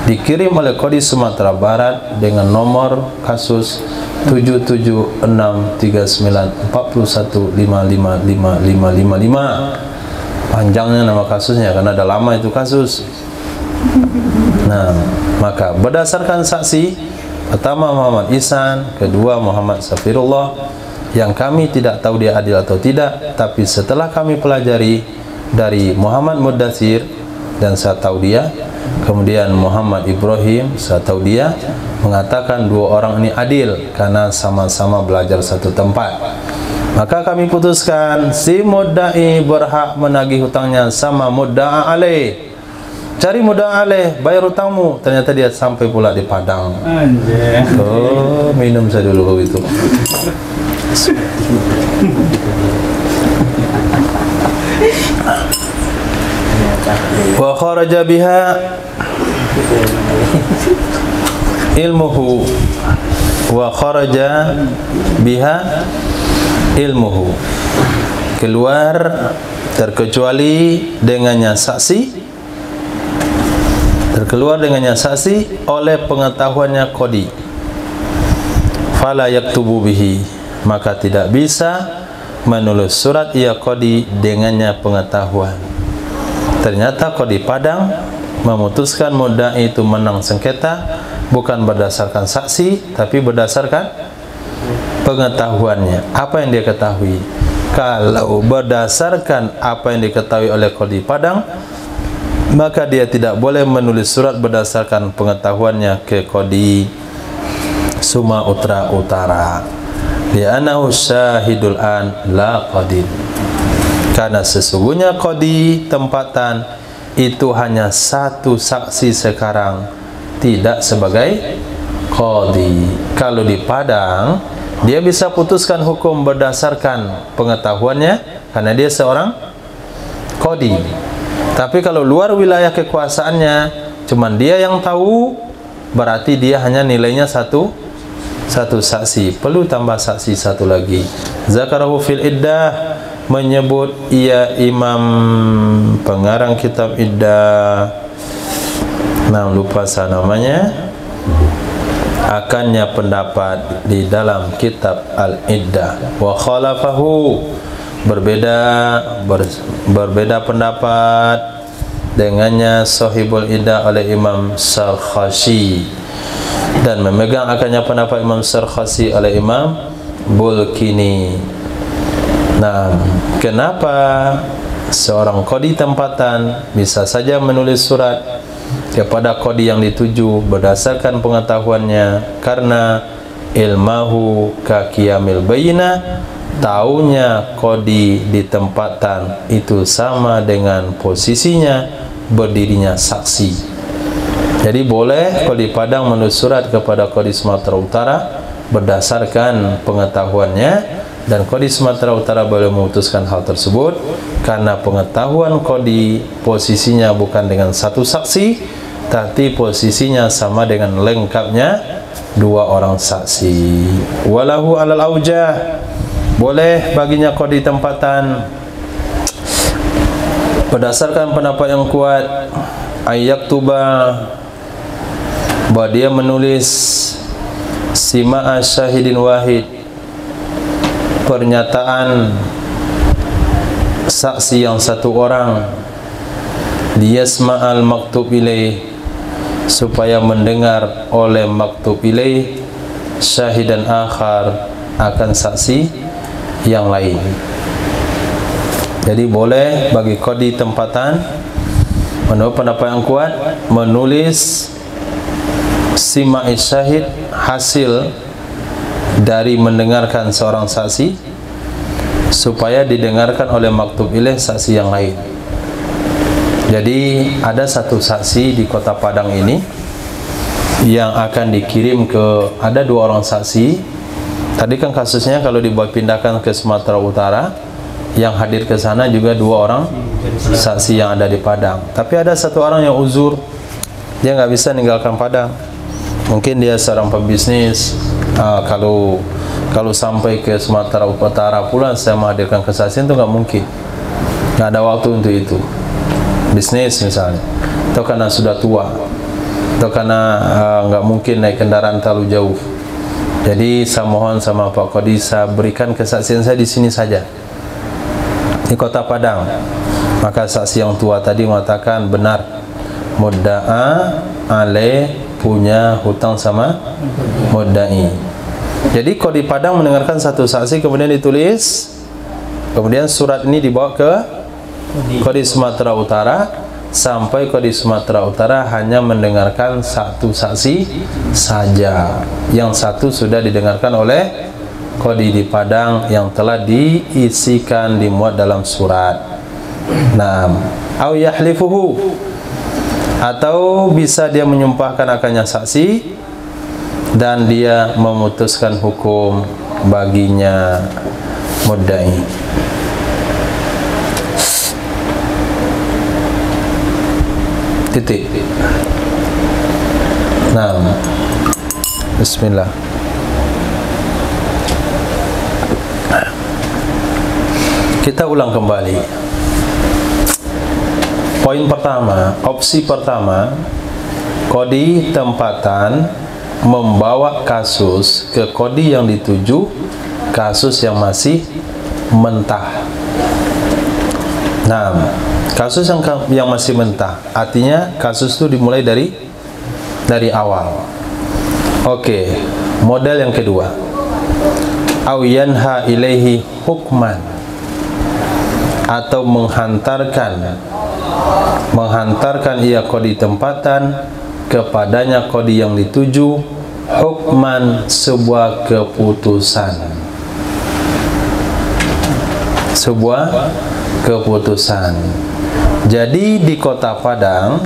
dikirim oleh qadi Sumatera Barat dengan nomor kasus 7763941555555. Panjangnya nama kasusnya karena ada lama itu kasus. Nah, maka berdasarkan saksi pertama Muhammad Ihsan, kedua Muhammad Safirullah, yang kami tidak tahu dia adil atau tidak, tapi setelah kami pelajari dari Muhammad Mudathir dan saya tahu dia, kemudian Muhammad Ibrahim, saya tahu dia, mengatakan 2 orang ini adil karena sama-sama belajar satu tempat. Maka kami putuskan si mudda'i berhak menagih hutangnya sama mudda'a alaih. Cari mudda'a alaih, bayar hutangmu. Ternyata dia sampai pula di Padang. Oh, minum saya dulu begitu. Wa kharaja biha ilmuhu wa kharaja biha ilmuhu, keluar terkecuali dengannya saksi, terkeluar dengannya saksi oleh pengetahuannya qadi. fala yaktubu bihi, maka tidak bisa menulis surat ia qadi dengannya pengetahuan. Ternyata qadi Padang memutuskan mudda'i itu menang sengketa bukan berdasarkan saksi, tapi berdasarkan pengetahuannya. Apa yang dia ketahui? Kalau berdasarkan apa yang diketahui oleh qadi Padang, maka dia tidak boleh menulis surat berdasarkan pengetahuannya ke qadi Sumatera Utara. Li'annahu syahidul an la qadi, karena sesungguhnya qadi tempatan itu hanya satu saksi sekarang, tidak sebagai qadi. Kalau di Padang, dia bisa putuskan hukum berdasarkan pengetahuannya karena dia seorang qadi. Tapi kalau luar wilayah kekuasaannya, cuman dia yang tahu, berarti dia hanya nilainya satu saksi. Perlu tambah saksi satu lagi. Zakarahu fil iddah, menyebut ia imam pengarang kitab iddah, nah lupa saya namanya, akannya pendapat di dalam kitab al-iddah. Wa khalafahu, berbeda pendapat dengannya sahibul iddah oleh Imam Sarkhashi, dan memegang akannya pendapat Imam Sarkhashi oleh Imam Bulkini. Nah, kenapa seorang qadi tempatan bisa saja menulis surat kepada qadi yang dituju berdasarkan pengetahuannya? Karena ilmahu ka qiyamil bayyinah, taunya qadi di tempatan itu sama dengan posisinya berdirinya saksi. Jadi boleh qadi Padang menulis surat kepada qadi Sumatera Utara berdasarkan pengetahuannya, dan qadi Sumatera Utara boleh memutuskan hal tersebut karena pengetahuan qadi posisinya bukan dengan satu saksi, tapi posisinya sama dengan lengkapnya dua orang saksi. Walahu alal aujah, boleh baginya qadi tempatan berdasarkan pendapat yang kuat ayyaktuba, bahwa dia menulis sima'a syahidin wahid, pernyataan saksi yang satu orang, liyasma'al maktub ilaih, supaya mendengar oleh maktub ilaih syahidan akhar, akan saksi yang lain. Jadi boleh bagi qadi tempatan menurut pendapat yang kuat menulis sima'i syahid, hasil dari mendengarkan seorang saksi, supaya didengarkan oleh maktub ilaih saksi yang lain. Jadi ada satu saksi di kota Padang ini yang akan dikirim ke, ada dua orang saksi. Tadi kan kasusnya kalau dipindahkan ke Sumatera Utara, yang hadir ke sana juga dua orang saksi yang ada di Padang. Tapi ada satu orang yang uzur, dia nggak bisa meninggalkan Padang. Mungkin dia seorang pembisnis. Kalau sampai ke Sumatera Utara pula saya menghadirkan kesaksian itu nggak mungkin, nggak ada waktu untuk itu. Bisnis misalnya, atau karena sudah tua, atau karena nggak mungkin naik kendaraan terlalu jauh. Jadi saya mohon sama Pak Qadi, saya berikan kesaksian saya di sini saja, di kota Padang. Maka saksi yang tua tadi mengatakan benar, mudda'a alaih punya hutang sama mudda'i. Jadi qadi Padang mendengarkan satu saksi, kemudian ditulis, kemudian surat ini dibawa ke qadi Sumatera Utara, sampai qadi Sumatera Utara hanya mendengarkan satu saksi saja, yang satu sudah didengarkan oleh qadi di Padang yang telah diisikan, dimuat dalam surat. Nah, au yahlifuhu, atau bisa dia menyumpahkan akannya saksi dan dia memutuskan hukum baginya mudda'i. Titik. Nah, bismillah. Kita ulang kembali. Poin pertama, opsi pertama, qadi tempatan membawa kasus ke kodi yang dituju, kasus yang masih mentah. Nah, kasus yang masih mentah, artinya kasus itu dimulai dari awal. Oke, model yang kedua, au yanha ilaihi hukman, atau menghantarkan ia kodi tempatan kepadanya kodi yang dituju, hukman, sebuah keputusan. Jadi di Kota Padang,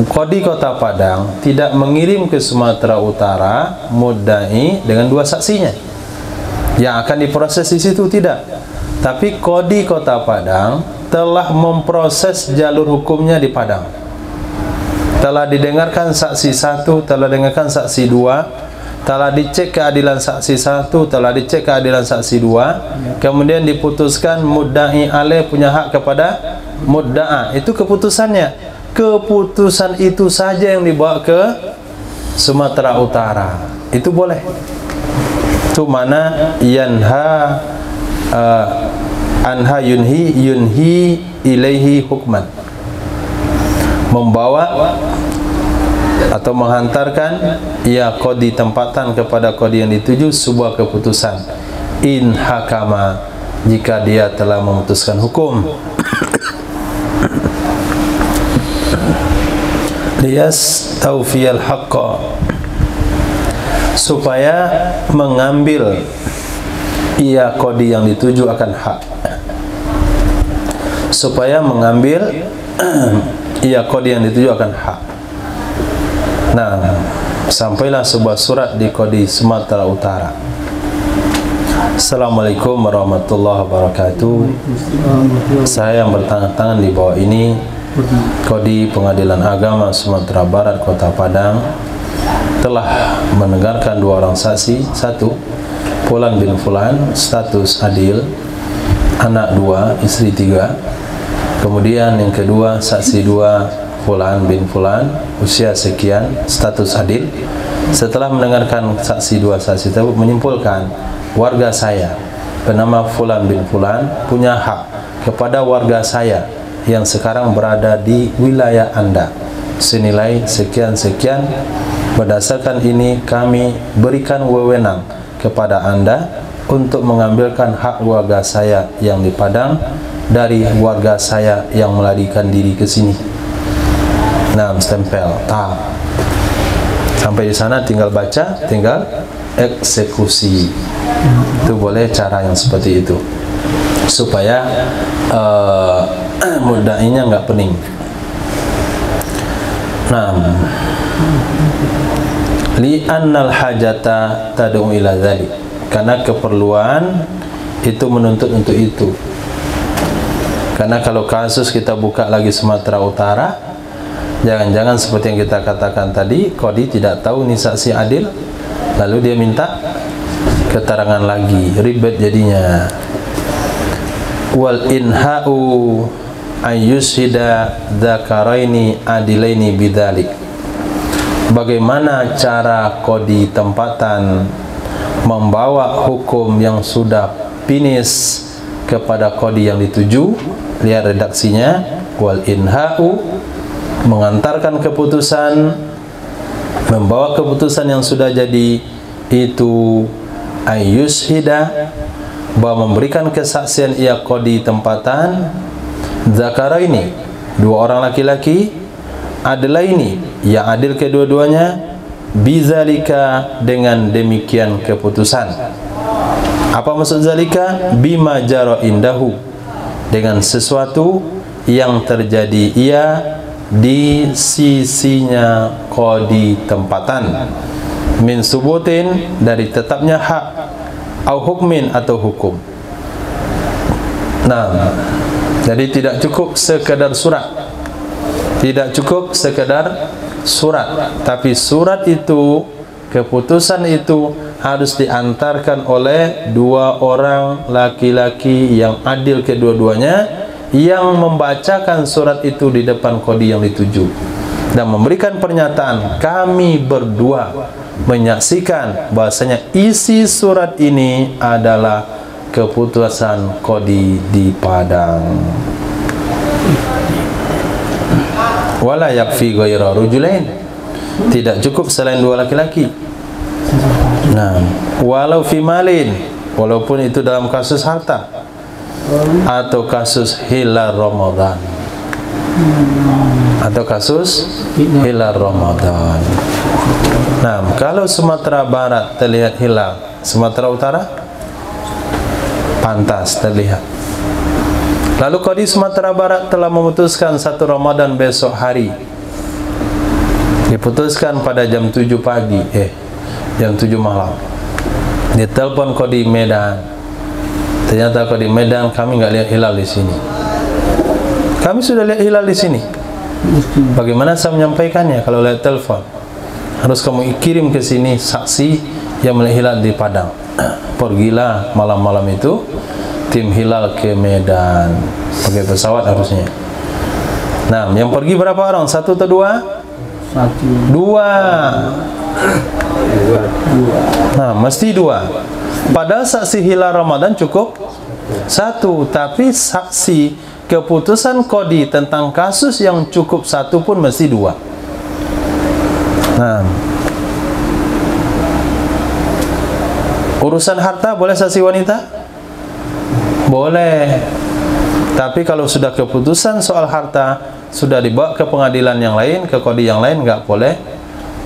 kodi Kota Padang tidak mengirim ke Sumatera Utara mudda'i dengan dua saksinya yang akan diproses di situ, tidak. Tapi kodi Kota Padang telah memproses jalur hukumnya di Padang. Telah didengarkan saksi 1, telah didengarkan saksi 2, telah dicek keadilan saksi 1, telah dicek keadilan saksi 2, kemudian diputuskan mudda'i alaih punya hak kepada mudda'a. Itu keputusannya. Keputusan itu saja yang dibawa ke Sumatera Utara. Itu boleh. Itu mana yanha anha yunhi ilaihi hukman, membawa atau menghantarkan ia kodi tempatan kepada kodi yang dituju sebuah keputusan, in hakama, jika dia telah memutuskan hukum. Liyastawfiyal haqqa, supaya mengambil ia kodi yang dituju akan hak, supaya mengambil ia kodi yang dituju akan hak. Nah, sampailah sebuah surat di kodi Sumatera Utara. Assalamualaikum warahmatullahi wabarakatuh. Saya yang bertanda tangan di bawah ini kodi Pengadilan Agama Sumatera Barat Kota Padang telah mendengarkan dua orang saksi. Satu, Fulan bin Fulan, status adil, anak 2, istri 3. Kemudian yang kedua, saksi 2, Fulan bin Fulan, usia sekian, status adil. Setelah mendengarkan saksi 2 saksi tersebut, menyimpulkan warga saya bernama Fulan bin Fulan punya hak kepada warga saya yang sekarang berada di wilayah Anda senilai sekian-sekian. Berdasarkan ini kami berikan wewenang kepada Anda untuk mengambilkan hak warga saya yang di Padang dari warga saya yang melarikan diri ke sini. Nah, stempel, tahap. Sampai di sana tinggal baca, tinggal eksekusi. Itu boleh cara yang seperti itu, supaya mudda'inya nggak pening. Nah, li'annal hajata tad'u ila dzalik, karena keperluan itu menuntut untuk itu. Karena kalau kasus kita buka lagi Sumatera Utara, jangan-jangan seperti yang kita katakan tadi, kodi tidak tahu ini saksi adil, lalu dia minta keterangan lagi, ribet jadinya. Wal inha'u ayyushida dzakaraini adilaini bidzalik. Bagaimana cara kodi tempatan membawa hukum yang sudah finish kepada kodi yang dituju? Lihat redaksinya, wal inha'u, mengantarkan keputusan, membawa keputusan yang sudah jadi itu, ayyushida, bahwa memberikan kesaksian ia kodi tempatan, zakara ini, 2 orang laki-laki, adalah ini yang adil kedua-duanya, bizalika, dengan demikian keputusan. Apa maksud zalika? Bima jara indahu, dengan sesuatu yang terjadi ia di sisinya kodi tempatan, min subutin, dari tetapnya hak, au hukmin, atau hukum. Nah, jadi tidak cukup sekedar surat, tidak cukup sekedar surat, tapi surat itu, keputusan itu harus diantarkan oleh 2 orang laki-laki yang adil kedua-duanya, yang membacakan surat itu di depan kodi yang dituju. dan memberikan pernyataan, kami berdua menyaksikan bahasanya isi surat ini adalah keputusan qadi di Padang. Wala yakfi ghaira rujulain, tidak cukup selain dua laki-laki. Nah, walau fi malin, walaupun itu dalam kasus harta atau kasus hilal Ramadan, atau kasus hilal Ramadan. Nah, kalau Sumatera Barat terlihat hilal, Sumatera Utara pantas terlihat. Lalu qadi Sumatera Barat telah memutuskan 1 Ramadan besok hari, diputuskan pada jam 7 pagi, jam 7 malam. Ditelepon qadi Medan, ternyata qadi Medan, kami nggak lihat hilal di sini. Kami sudah lihat hilal di sini. Bagaimana saya menyampaikannya kalau lihat telepon? Harus kamu kirim ke sini saksi yang melihat hilal di Padang. Pergilah malam-malam itu tim hilal ke Medan pakai pesawat harusnya. Nah, yang pergi berapa orang? 1 atau 2? 1, 2. Nah, mesti 2. Padahal saksi hilal Ramadan cukup 1, tapi saksi keputusan qadi tentang kasus yang cukup 1 pun mesti 2. Nah, urusan harta boleh saksi wanita? Boleh. Tapi kalau sudah keputusan soal harta, sudah dibawa ke pengadilan yang lain, ke qadi yang lain, nggak boleh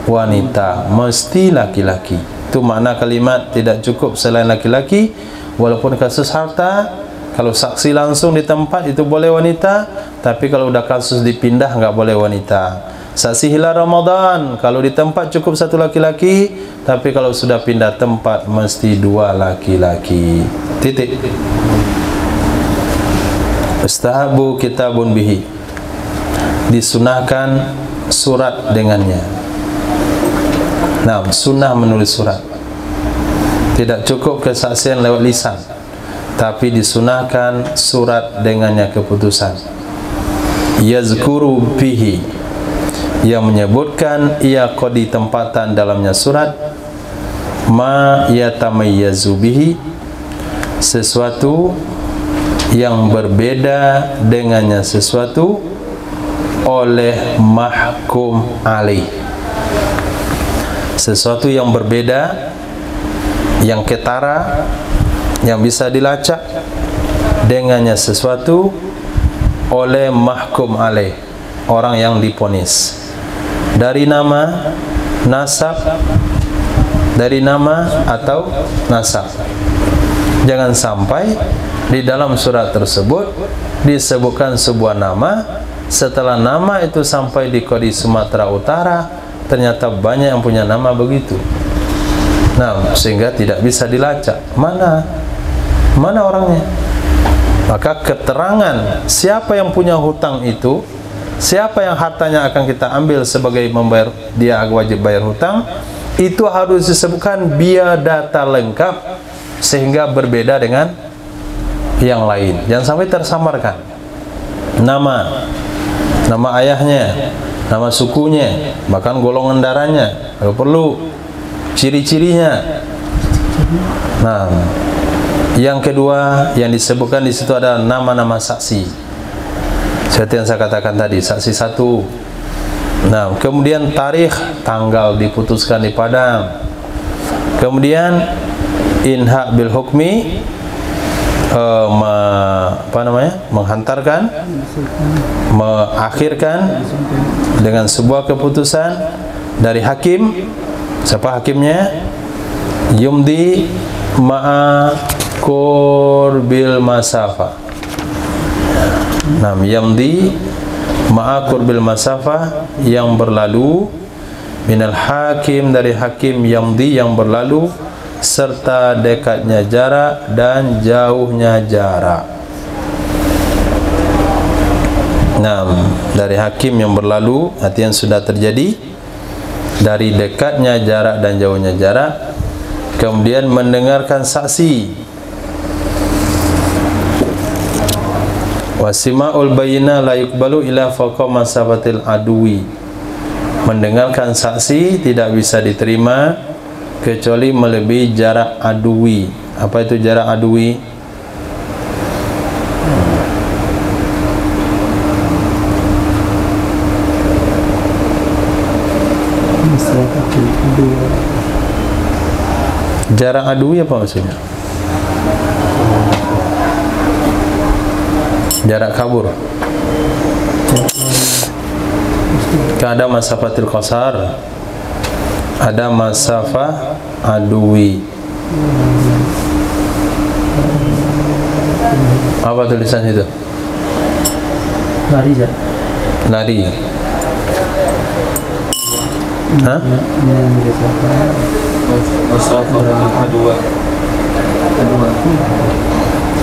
wanita, mesti laki-laki. Itu makna kalimat tidak cukup selain laki-laki. Walaupun kasus harta, kalau saksi langsung di tempat itu boleh wanita, tapi kalau udah kasus dipindah nggak boleh wanita. Saksi hilal Ramadan, kalau di tempat cukup 1 laki-laki, tapi kalau sudah pindah tempat mesti 2 laki-laki. Titik. Ustahabu kitabun bihi, disunahkan surat dengannya. Nah, sunnah menulis surat. Tidak cukup kesaksian lewat lisan, tapi disunahkan surat dengannya keputusan. Yazkuru bihi, yang menyebutkan ia qadi tempatan dalamnya surat, ma yatamayyazu bihi, sesuatu yang berbeda dengannya sesuatu oleh mahkum alaih, sesuatu yang berbeda, yang ketara, yang bisa dilacak dengannya sesuatu oleh mahkum alaih, orang yang diponis, dari nama, nasab, dari nama atau nasab. Jangan sampai di dalam surat tersebut disebutkan sebuah nama, setelah nama itu sampai di qadi Sumatera Utara, ternyata banyak yang punya nama begitu. Nah, sehingga tidak bisa dilacak mana orangnya. Maka keterangan siapa yang punya hutang itu, siapa yang hartanya akan kita ambil sebagai membayar, dia wajib bayar hutang, itu harus disebutkan biodata lengkap sehingga berbeda dengan yang lain. Jangan sampai tersamarkan. Nama ayahnya, nama sukunya, bahkan golongan darahnya, kalau perlu ciri-cirinya. Nah, yang kedua yang disebutkan di situ adalah nama-nama saksi. Seperti yang saya katakan tadi, saksi 1. Nah, kemudian tarikh, tanggal diputuskan di Padang. Kemudian inha bil hukmi, menghantarkan, mengakhirkan dengan sebuah keputusan dari hakim. Siapa hakimnya? Yumdi ma'a qurbil masafah. Nah, yumdi ma'a qurbil masafah, yang berlalu, minal hakim, dari hakim, yumdi, yang berlalu, serta dekatnya jarak dan jauhnya jarak. Nah, dari hakim yang berlalu, artinya sudah terjadi, dari dekatnya jarak dan jauhnya jarak. Kemudian mendengarkan saksi. Wasima'ul bayina la yuqbalu ila faqa masafatil adwi. mendengarkan saksi tidak bisa diterima kecuali melebihi jarak adui. Apa itu jarak adui? masyarakat kedua. Jarak adui apa maksudnya? Jarak kabur. Ada masafatil qasar, ada masafah adui. Apa tulisan itu? Lari ya. Lari. Hah?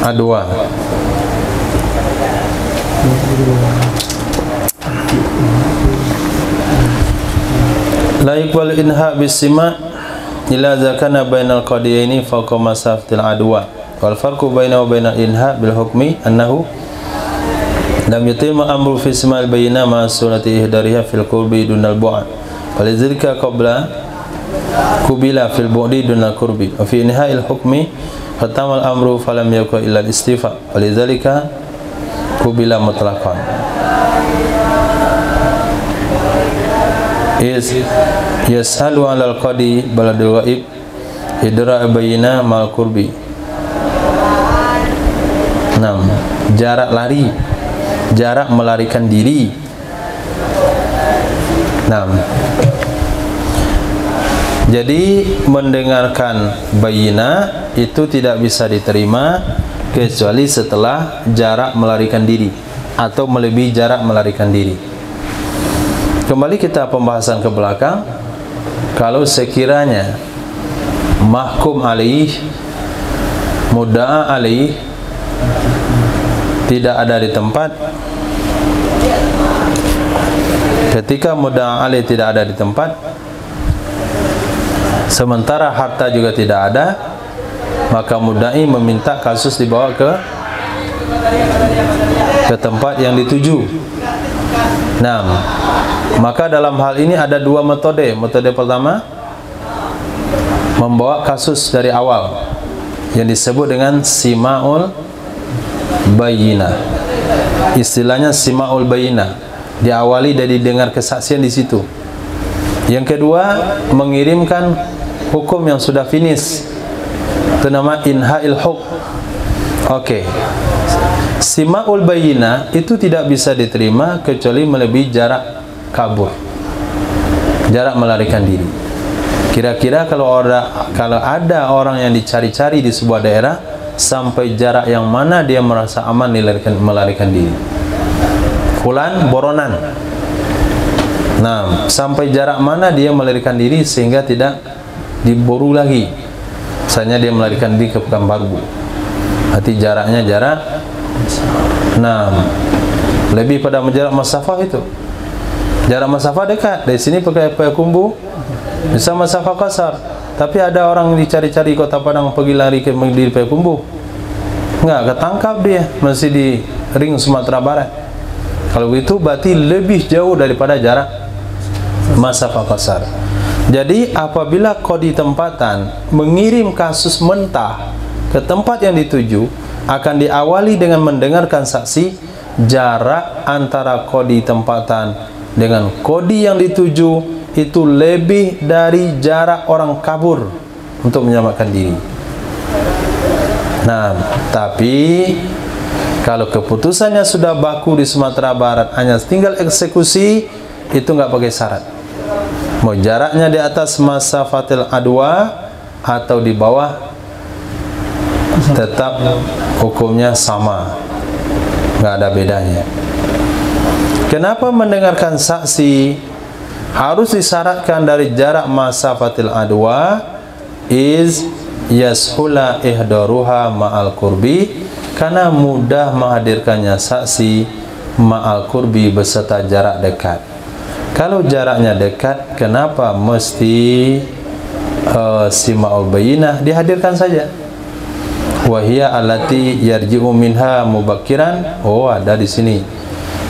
Adua. La yuqbal inha bisima illa zakana bainal qadiyaini fawqa masafatil adwa. Wal farqu bainahu wa bainal inha bil hukmi annahu lam yutimma amru fi ismail bayina ma surati ihdariha fil qurbi dunal bu'd. Falizalika qabla kubila fil bu'di dunal qurbi. Wa fi inha'il hukmi fatamal amru falam yakun illa al-istifa. Falizalika kubila mutlaqan. Yas'alu 'alal qadi baladul ghaib idra bayina mal qurbi. 6. Jarak lari, jarak melarikan diri. 6. Jadi mendengarkan bayina itu tidak bisa diterima kecuali setelah jarak melarikan diri atau melebihi jarak melarikan diri. Kembali kita pembahasan ke belakang. Kalau sekiranya mahkum alaih, mudda'a alaih tidak ada di tempat, ketika mudda'a alaih tidak ada di tempat, sementara harta juga tidak ada, maka mudda'i meminta kasus dibawa ke tempat yang dituju. Maka dalam hal ini ada dua metode. Metode pertama, membawa kasus dari awal yang disebut dengan sima'ul bayinah. Istilahnya sima'ul bayinah, diawali dari dengar kesaksian di situ. Yang kedua, mengirimkan hukum yang sudah finish, itu nama inha'il hukm. Oke. Sima'ul bayinah itu tidak bisa diterima kecuali melebihi jarak kabur, jarak melarikan diri. Kira-kira kalau ada orang yang dicari-cari di sebuah daerah, sampai jarak yang mana dia merasa aman melarikan diri. Fulan boronan. Sampai jarak mana dia melarikan diri sehingga tidak diburu lagi. Misalnya dia melarikan diri ke Pekanbaru, berarti jaraknya lebih pada jarak masafah itu. Jarak masafah dekat, dari sini pakai Payakumbuh bisa masafah kasar. Tapi ada orang dicari-cari Kota Padang pergi lari ke Payakumbuh, nggak ketangkap, dia masih di ring Sumatera Barat. Kalau begitu berarti lebih jauh daripada jarak masafah kasar. Jadi apabila qadi tempatan mengirim kasus mentah ke tempat yang dituju, akan diawali dengan mendengarkan saksi. Jarak antara qadi tempatan dengan qadi yang dituju itu lebih dari jarak orang kabur untuk menyelamatkan diri. Tapi kalau keputusannya sudah baku di Sumatera Barat, hanya tinggal eksekusi, itu nggak pakai syarat. Mau jaraknya di atas masafatil adwa atau di bawah, tetap hukumnya sama, nggak ada bedanya. Kenapa mendengarkan saksi harus disyaratkan dari jarak masafatil adwa? Yashula ihdaruha ma'al qurbi, karena mudah menghadirkannya saksi ma'al qurbi beserta jarak dekat. Kalau jaraknya dekat, kenapa mesti sima'ul bayinah dihadirkan saja? Wahia alati yarji'u minha mubakiran. Oh, ada di sini.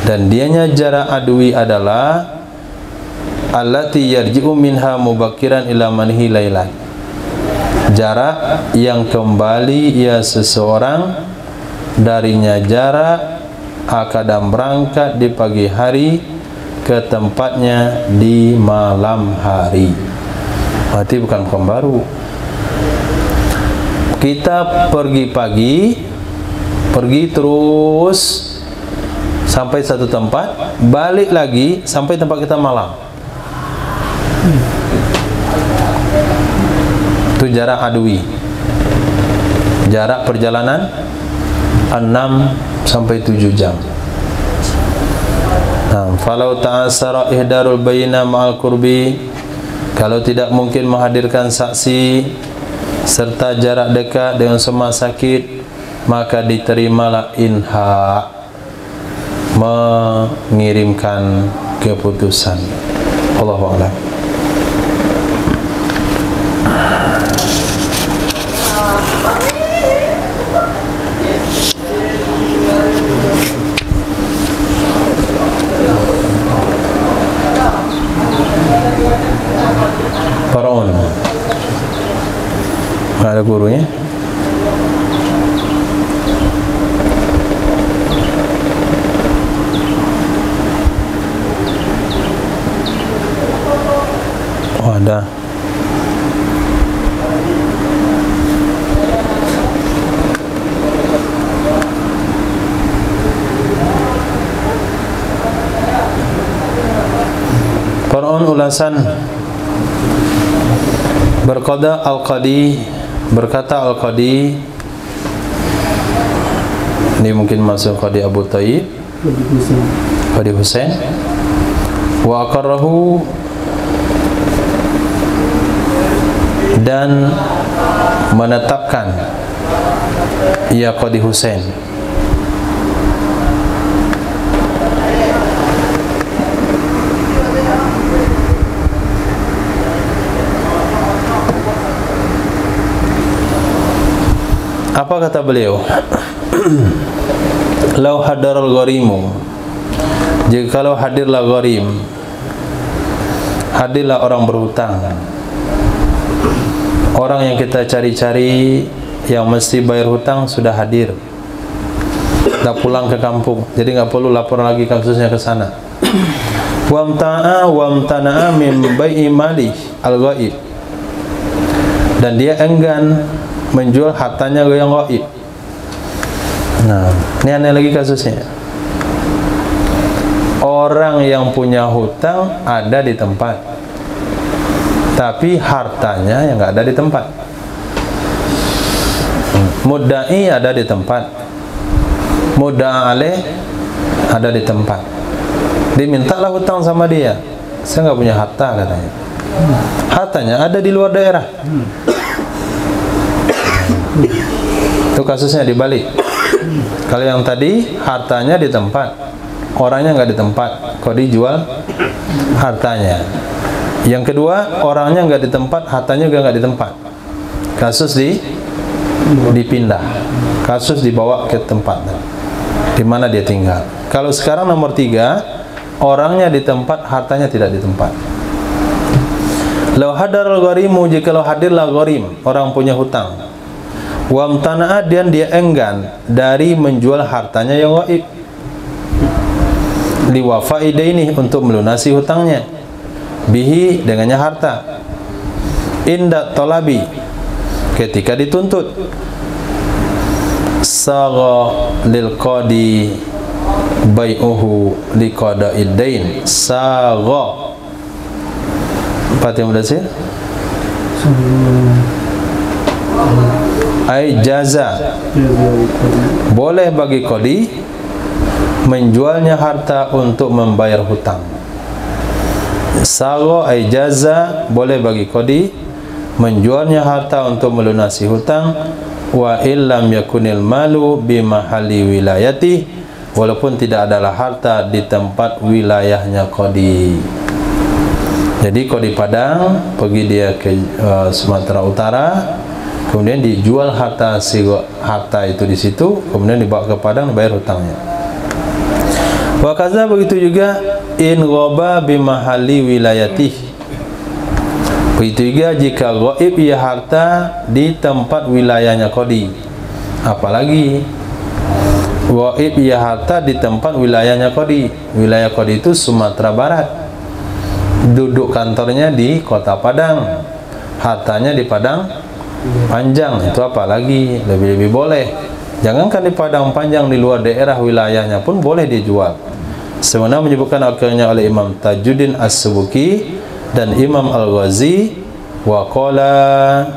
Dan dianya jarak adui adalah allati yarji'u minha mubakkiran ila manhi lailan. Jarak yang kembali ia seseorang darinya jarak kadang berangkat di pagi hari ke tempatnya di malam hari. Berarti bukan hukum baru. Kita pergi pagi, pergi terus sampai satu tempat, balik lagi sampai tempat kita malam. Itu jarak adwi. Jarak perjalanan 6 sampai 7 jam. Falau ta'assara ihdarul bayna ma'al qurbi, kalau tidak mungkin menghadirkan saksi serta jarak dekat dengan semua sakit, maka diterimalah inha, mengirimkan keputusan. Allahu a'lam. Faraun. Ada gurunya. Oh, ada. Faraun ulasan. Berkata Al-Qadi, ini mungkin masuk Qadi Abu Thayyib, Qadi Husain, wa aqarrahu, dan menetapkan ia Qadi Husain. Apa kata beliau? Lau hadarul gharimu, jikalau hadirlah gharim, hadirlah orang berhutang, orang yang kita cari-cari yang mesti bayar hutang sudah hadir, dah pulang ke kampung, jadi nggak perlu lapor lagi kasusnya ke sana. Wamtana'a min bai'i mali al-ghaib, dan dia enggan menjual hartanya yang gaib. Nah, ini aneh lagi kasusnya. Orang yang punya hutang ada di tempat, tapi hartanya yang nggak ada di tempat. Mudda'i ada di tempat, mudda'a alaih ada di tempat. Dimintalah hutang sama dia. Saya nggak punya harta, katanya. Hartanya ada di luar daerah. Itu kasusnya dibalik. Kalau yang tadi hartanya di tempat, orangnya nggak di tempat, kok dijual hartanya. Yang kedua, orangnya nggak di tempat, hartanya juga nggak di tempat. Kasus dipindah, kasus dibawa ke tempat di mana dia tinggal. Kalau sekarang nomor 3, orangnya di tempat, hartanya tidak di tempat. Lau hadarul gharimu, jikalau hadirlah gharim, orang punya hutang, wamtana'a, dan dia enggan dari menjual hartanya yang gaib, liwafa'i daini, untuk melunasi hutangnya, bihi, dengannya harta, inda talabi, ketika dituntut, sagha lil qadi bai'uhu liqada'id dain. Sagha, Fatih Mudasir, ai jaza, boleh bagi qadi menjualnya harta untuk membayar hutang. Sagha ai jaza, boleh bagi qadi menjualnya harta untuk melunasi hutang. Wa illam yakunil malu bimahalli wilayati, walaupun tidak adalah harta di tempat wilayahnya qadi. Jadi qadi Padang pergi dia ke Sumatera Utara, kemudian dijual harta itu di situ, kemudian dibawa ke Padang dibayar hutangnya. Wakaza, begitu juga in ghaba bimahalli wilayatih. Begitu juga jika ghaib ia harta di tempat wilayahnya qadi. Apalagi ghaib ia harta di tempat wilayahnya qadi. Wilayah qadi itu Sumatera Barat. Duduk kantornya di Kota Padang. Hartanya di Padang Panjang. Itu apalagi lebih-lebih boleh. Jangankan di Padang Panjang, di luar daerah wilayahnya pun boleh dijual. Sebenarnya menyebutkan akhirnya oleh Imam Tajuddin As-Subuki dan Imam Al-Ghazi, wa qala,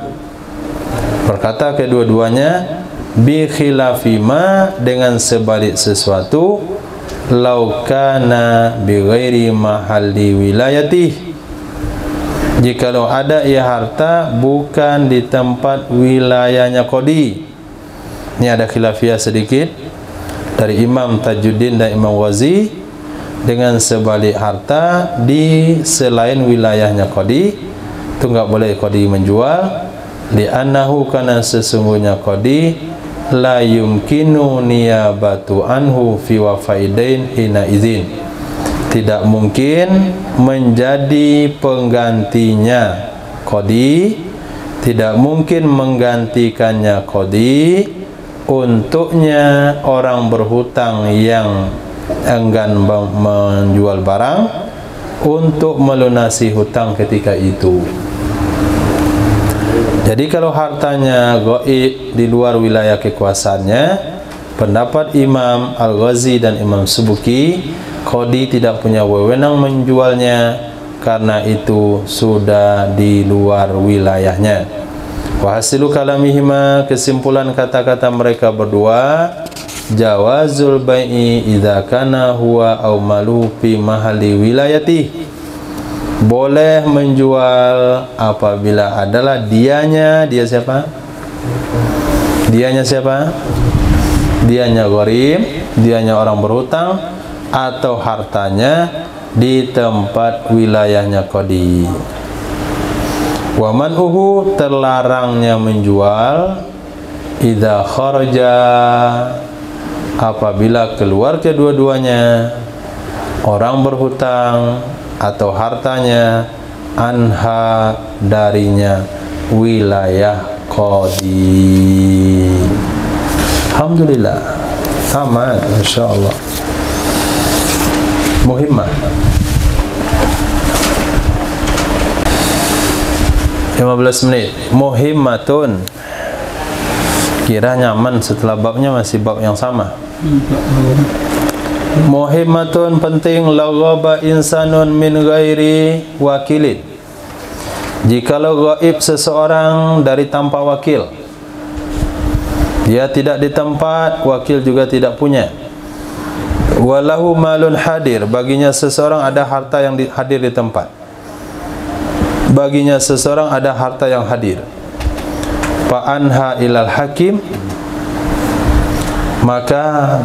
berkata kedua-duanya, bi khilafi ma, dengan sebalik sesuatu, law kana bi ghairi mahalli wilayatih, jikalau ada ia harta bukan di tempat wilayahnya qadi. Ini ada khilafiyah sedikit dari Imam Tajuddin dan Imam Ghazi, dengan sebalik harta di selain wilayahnya qadi itu enggak boleh qadi menjual, li'annahu, karena sesungguhnya qadi la yumkinu niyabatu anhu fi wafaidain hina izin, tidak mungkin menjadi penggantinya qadi, tidak mungkin menggantikannya qadi untuknya orang berhutang yang enggan menjual barang untuk melunasi hutang ketika itu. Jadi kalau hartanya gaib di luar wilayah kekuasaannya, pendapat Imam Al-Ghazi dan Imam Subuki, qadi tidak punya wewenang menjualnya karena itu sudah di luar wilayahnya. Wa hasilu kalamihima, kesimpulan kata-kata mereka berdua, jawazul bai'i idza kana huwa aw malu fi mahalli wilayati, boleh menjual apabila adalah dianya, dia siapa? Dianya siapa? Dianya gharib, dianya orang berhutang, atau hartanya di tempat wilayahnya qadi. Wa man'uhu, terlarangnya menjual, idza kharaja, apabila keluar kedua-duanya, orang berhutang atau hartanya, anha, darinya wilayah qadi. Alhamdulillah, tamat insyaallah. Muhimmah 15 menit. Muhimmatun, kira nyaman setelah babnya masih bab yang sama. Muhimmatun, penting, laghaba insanun min ghairi wakilin, jikalau gaib seseorang dari tanpa wakil, dia tidak di tempat, wakil juga tidak punya. Walahu malun hadir, baginya seseorang ada harta yang hadir di tempat, baginya seseorang ada harta yang hadir. Fa anha ilal hakim, maka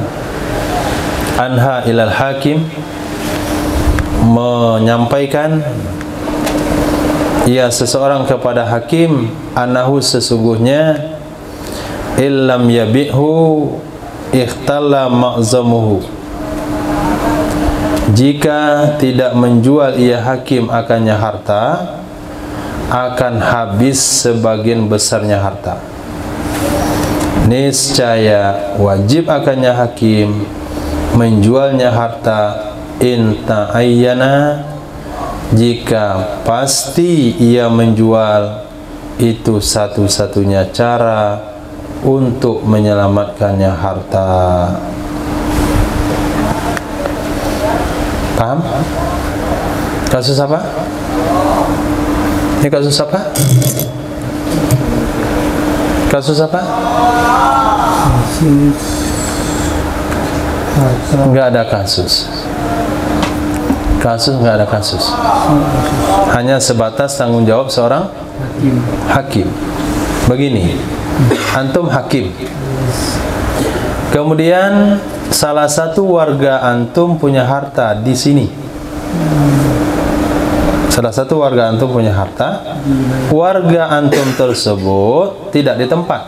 anha ilal hakim, menyampaikan ia seseorang kepada hakim, anahu, sesungguhnya, illam yabi'hu ikhtalla ma'zamuhu, jika tidak menjual ia hakim akannya harta, akan habis sebagian besarnya harta. Niscaya wajib akannya hakim menjualnya harta, in ta'ayyana, jika pasti ia menjual itu satu-satunya cara untuk menyelamatkannya harta. Paham? Kasus apa? Ini kasus apa? Kasus apa? Enggak ada kasus. Kasus enggak ada kasus. Hanya sebatas tanggung jawab seorang hakim. Begini, antum hakim. Kemudian salah satu warga antum punya harta di sini. Salah satu warga antum punya harta, warga antum tersebut tidak di tempat,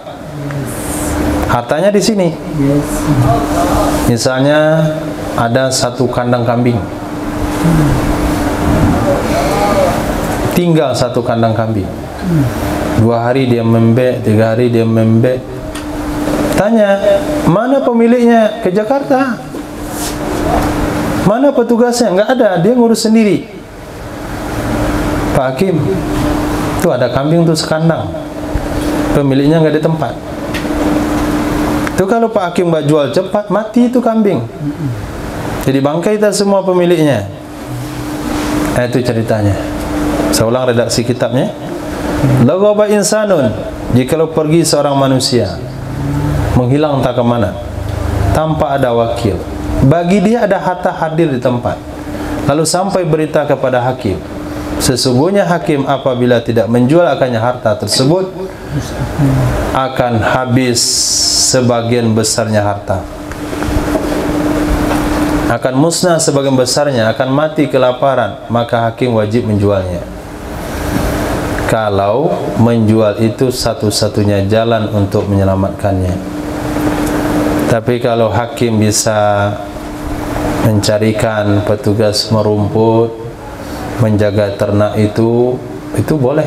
hartanya di sini. Misalnya ada satu kandang kambing, Tinggal satu kandang kambing. 2 hari dia membek, 3 hari dia membek. Tanya, mana pemiliknya? Ke Jakarta. Mana petugasnya? Enggak ada, dia ngurus sendiri. Pak Hakim, tuh ada kambing tuh sekandang, pemiliknya nggak di tempat. Tuh kalau Pak Hakim nggak jual cepat, mati itu kambing. Jadi bangkai kita semua pemiliknya. Nah, itu ceritanya. Saya ulang redaksi kitabnya. Laghaba insanun, jikalau pergi seorang manusia, menghilang entah ke mana, tanpa ada wakil. Bagi dia ada harta hadir di tempat. Lalu sampai berita kepada hakim. Sesungguhnya hakim apabila tidak menjual akannya harta tersebut, akan habis sebagian besarnya harta, akan musnah sebagian besarnya, akan mati kelaparan, maka hakim wajib menjualnya. Kalau menjual itu satu-satunya jalan untuk menyelamatkannya. Tapi kalau hakim bisa mencarikan petugas merumput, menjaga ternak itu boleh,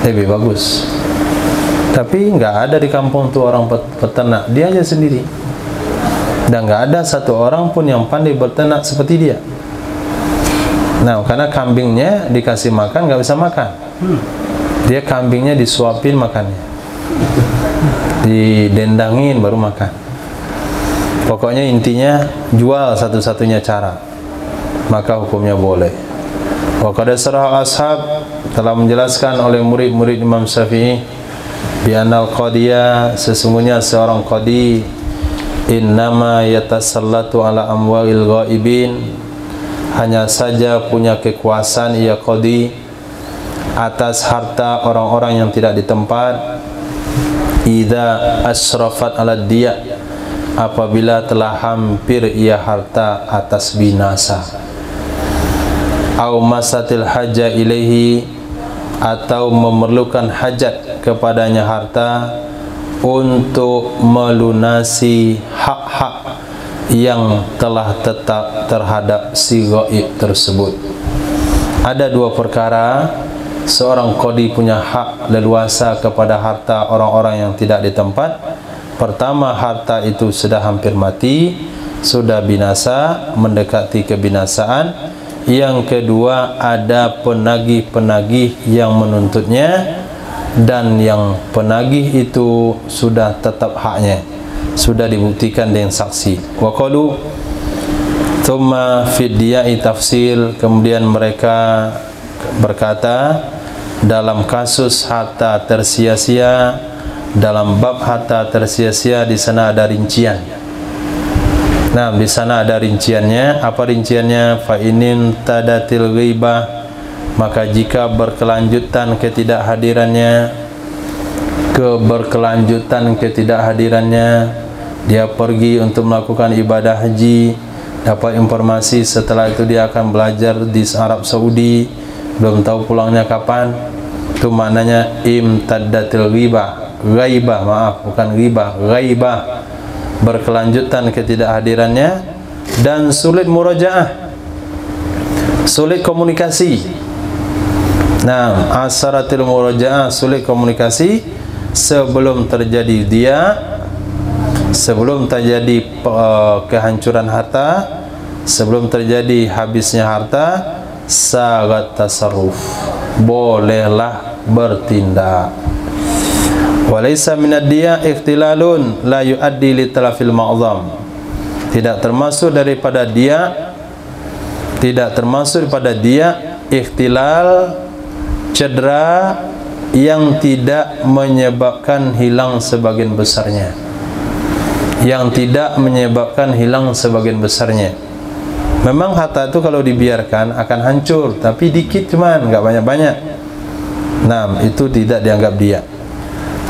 lebih bagus. Tapi nggak ada di kampung tuh orang peternak, dia aja sendiri, dan nggak ada satu orang pun yang pandai berternak seperti dia. Nah, karena kambingnya dikasih makan nggak bisa makan, dia kambingnya disuapin makannya, didendangin baru makan. Pokoknya intinya jual satu-satunya cara, maka hukumnya boleh. Wa qad sarah ashab, telah menjelaskan oleh murid-murid Imam Syafi'i, bi anal qadiyya, sesungguhnya seorang qadi innama yatasallatu ala amwalil ghaibin, hanya saja punya kekuasaan ia qadi atas harta orang-orang yang tidak di tempat. Idza asrafat ala diya, apabila telah hampir ia harta atas binasa. Au masatil haja ilaihi, atau memerlukan hajat kepadanya harta untuk melunasi hak-hak yang telah tetap terhadap si ghaib tersebut. Ada 2 perkara seorang qadi punya hak leluasa kepada harta orang-orang yang tidak di tempat. Pertama, harta itu sudah hampir mati, sudah binasa, mendekati kebinasaan. Yang kedua, ada penagih-penagih yang menuntutnya, dan yang penagih itu sudah tetap haknya, sudah dibuktikan dengan saksi. Wa qalu thumma fi diya'i tafsil, kemudian mereka berkata, dalam kasus harta tersia-sia, dalam bab harta tersia-sia, di sana ada rincian. Nah, di sana ada rinciannya. Apa rinciannya? Fa inin tadatil ghibah, maka jika berkelanjutan ketidakhadirannya, dia pergi untuk melakukan ibadah haji, dapat informasi setelah itu dia akan belajar di Arab Saudi, belum tahu pulangnya kapan. Itu maknanya imtaddatil ghaibah. Ghaibah, maaf, bukan ghibah, ghaibah, berkelanjutan ketidakhadirannya, dan sulit murajaah, sulit komunikasi. Nah, asaratil murajaah, sulit komunikasi sebelum terjadi kehancuran harta, sebelum terjadi habisnya harta, sagat tasarruf, bolehlah bertindak. Walaysa minad diya ikhtilalun la yuaddi li talafil ma'zam, tidak termasuk daripada dia ikhtilal, cedera yang tidak menyebabkan hilang sebagian besarnya, Memang harta itu kalau dibiarkan akan hancur, tapi dikit, cuman nggak banyak-banyak. Nah, itu tidak dianggap dia.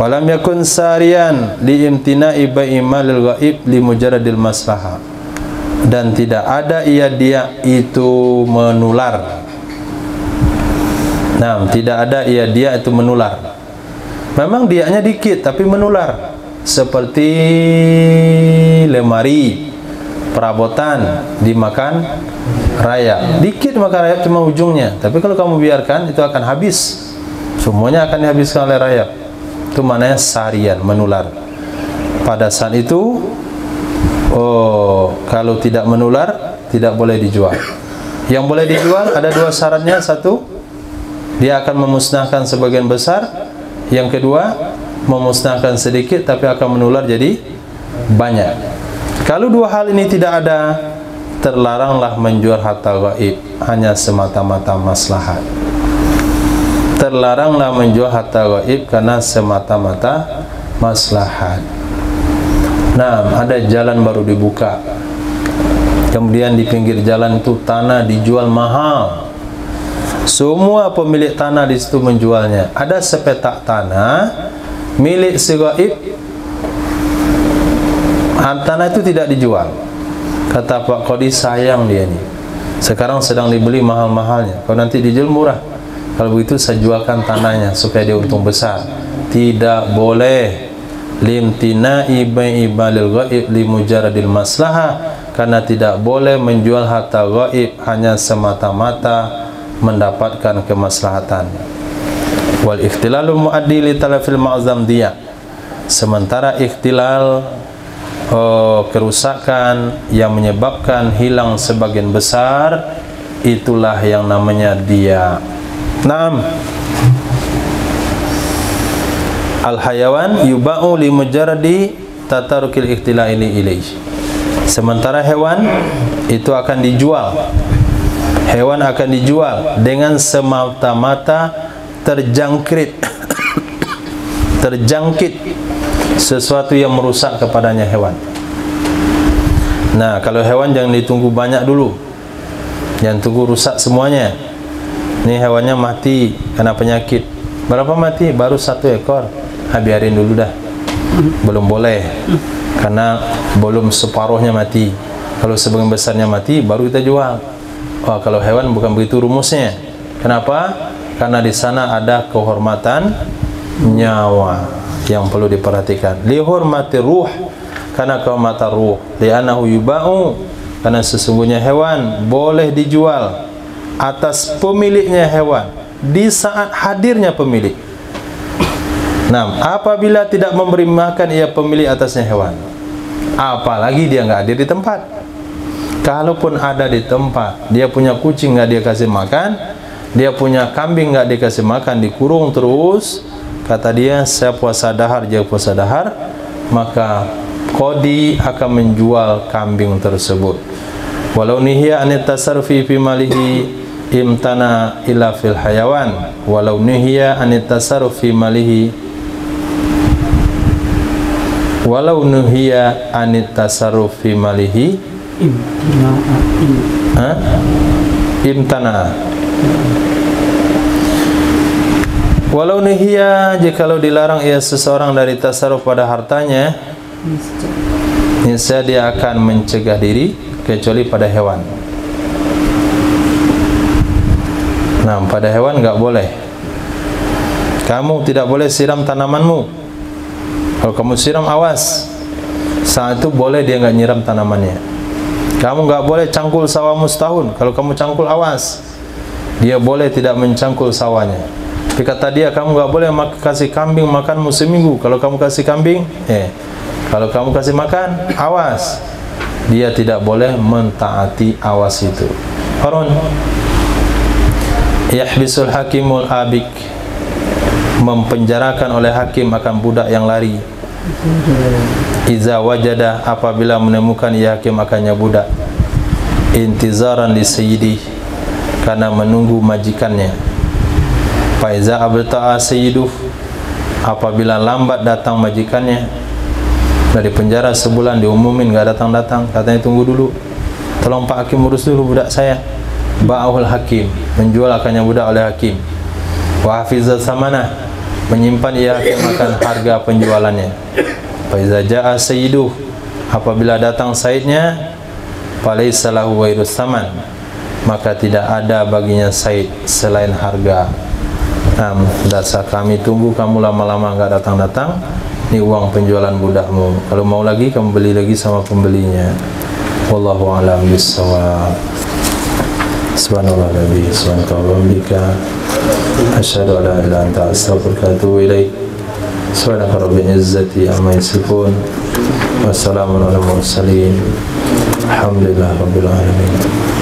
Walam yakun sarian li imtina'i bai'i malil ghaib li mujarradil maslahah, dan tidak ada dia itu menular. Nah, tidak ada dia itu menular. Memang dianya dikit tapi menular, seperti lemari, perabotan dimakan rayap. Dikit maka rayap cuma ujungnya. Tapi kalau kamu biarkan itu akan habis. Semuanya akan dihabiskan oleh rayap. Itu maknanya sarian, menular. Pada saat itu, kalau tidak menular, tidak boleh dijual. Yang boleh dijual ada dua syaratnya. Satu, dia akan memusnahkan sebagian besar. Yang kedua, memusnahkan sedikit tapi akan menular jadi banyak. Kalau dua hal ini tidak ada, terlaranglah menjual harta gaib, hanya semata-mata maslahat. Terlaranglah menjual harta gaib karena semata-mata maslahat. Nah, ada jalan baru dibuka. Kemudian di pinggir jalan itu tanah dijual mahal. Semua pemilik tanah di situ menjualnya. Ada sepetak tanah milik si gaib. Tanah itu tidak dijual. Kata Pak Qadi, sayang dia ni. Sekarang sedang dibeli mahal-mahalnya. Kalau nanti dijual murah. Kalau begitu saya jualkan tanahnya supaya dia untung besar. Tidak boleh. Limtina'i bai'i balil ghaib limujaradil maslahah, karena tidak boleh menjual harta gaib hanya semata-mata mendapatkan kemaslahatan. Wal ikhtilalul muaddi li talafil ma'zam dia. Sementara ikhtilal, kerusakan yang menyebabkan hilang sebagian besar, itulah yang namanya dia. Naam. Al-hayawan yuba'u li mujarradi tatarukil ikhtilal ilaih. Sementara hewan itu akan dijual. Hewan akan dijual dengan semata-mata terjangkit sesuatu yang merusak kepadanya hewan. Nah, kalau hewan jangan ditunggu banyak dulu. Jangan tunggu rusak semuanya. Ini hewannya mati karena penyakit. Berapa mati? Baru 1 ekor. Biarin dulu dah. Belum boleh. Karena belum separuhnya mati. Kalau sebagian besarnya mati, baru kita jual. Wah, kalau hewan bukan begitu rumusnya. Kenapa? Karena di sana ada kehormatan nyawa yang perlu diperhatikan. Li hurmati ruh, karena kehormatan ruh. Li'annahu yuba'u, karena sesungguhnya hewan boleh dijual atas pemiliknya hewan di saat hadirnya pemilik. Nah, apabila tidak memberi makan ia pemilik atasnya hewan, apalagi dia nggak hadir di tempat. Kalaupun ada di tempat, dia punya kucing nggak dia kasih makan, dia punya kambing nggak dikasih makan, dikurung terus, kata dia saya puasa dahar, dia puasa dahar, maka qadi akan menjual kambing tersebut. Walau nihiya anit tasarrufi fi malihi imtana ila fil hayawan, walau nihiya anit tasarrufi malihi, walau nuhiya anit tasarrufi malihi imtana. Walau nuhiya, jikalau dilarang ia seseorang dari tasarruf pada hartanya, niscaya dia akan mencegah diri kecuali pada hewan. Nah, pada hewan enggak boleh. Kamu tidak boleh siram tanamanmu. Kalau kamu siram, awas. Saat itu boleh dia enggak nyiram tanamannya. Kamu enggak boleh cangkul sawahmu setahun. Kalau kamu cangkul, awas. Dia boleh tidak mencangkul sawahnya. Tapi kata dia, kamu enggak boleh kasih kambing makanmu seminggu. Kalau kamu kasih kambing, kalau kamu kasih makan, awas. Dia tidak boleh mentaati awas itu. Harun yahbisul hakimul abik, mempenjarakan oleh hakim akan budak yang lari. Iza wajada, apabila menemukan ia hakim akannya budak. Intizaran li sayyidi, karena menunggu majikannya. Fa iza abta'a sayyiduh, apabila lambat datang majikannya, dari penjara sebulan diumumin enggak datang-datang, katanya tunggu dulu, tolong Pak Hakim urus dulu budak saya. Ba'ahul hakim, menjual akannya budak oleh hakim. Wa hafizat samanah, menyimpan ia hakim akan harga penjualannya. Fa iza ja'a sayyiduh, apabila datang sayyidnya, falaysa lahu ghairus saman, maka tidak ada baginya sayyid selain harga. Dasar kami tunggu kamu lama-lama enggak datang-datang, ini uang penjualan budakmu. Kalau mau lagi kamu beli lagi sama pembelinya. Wallahu a'lam bishawab. Subhanallah Nabi, subhanallah bika, asyhadu an la ilaha illa anta, astaghfiruka wa atubu ilaik. Subhanaka rabbil izzati amma yasifun, wassalamun ala mursalin, alhamdulillah rabbil alamin.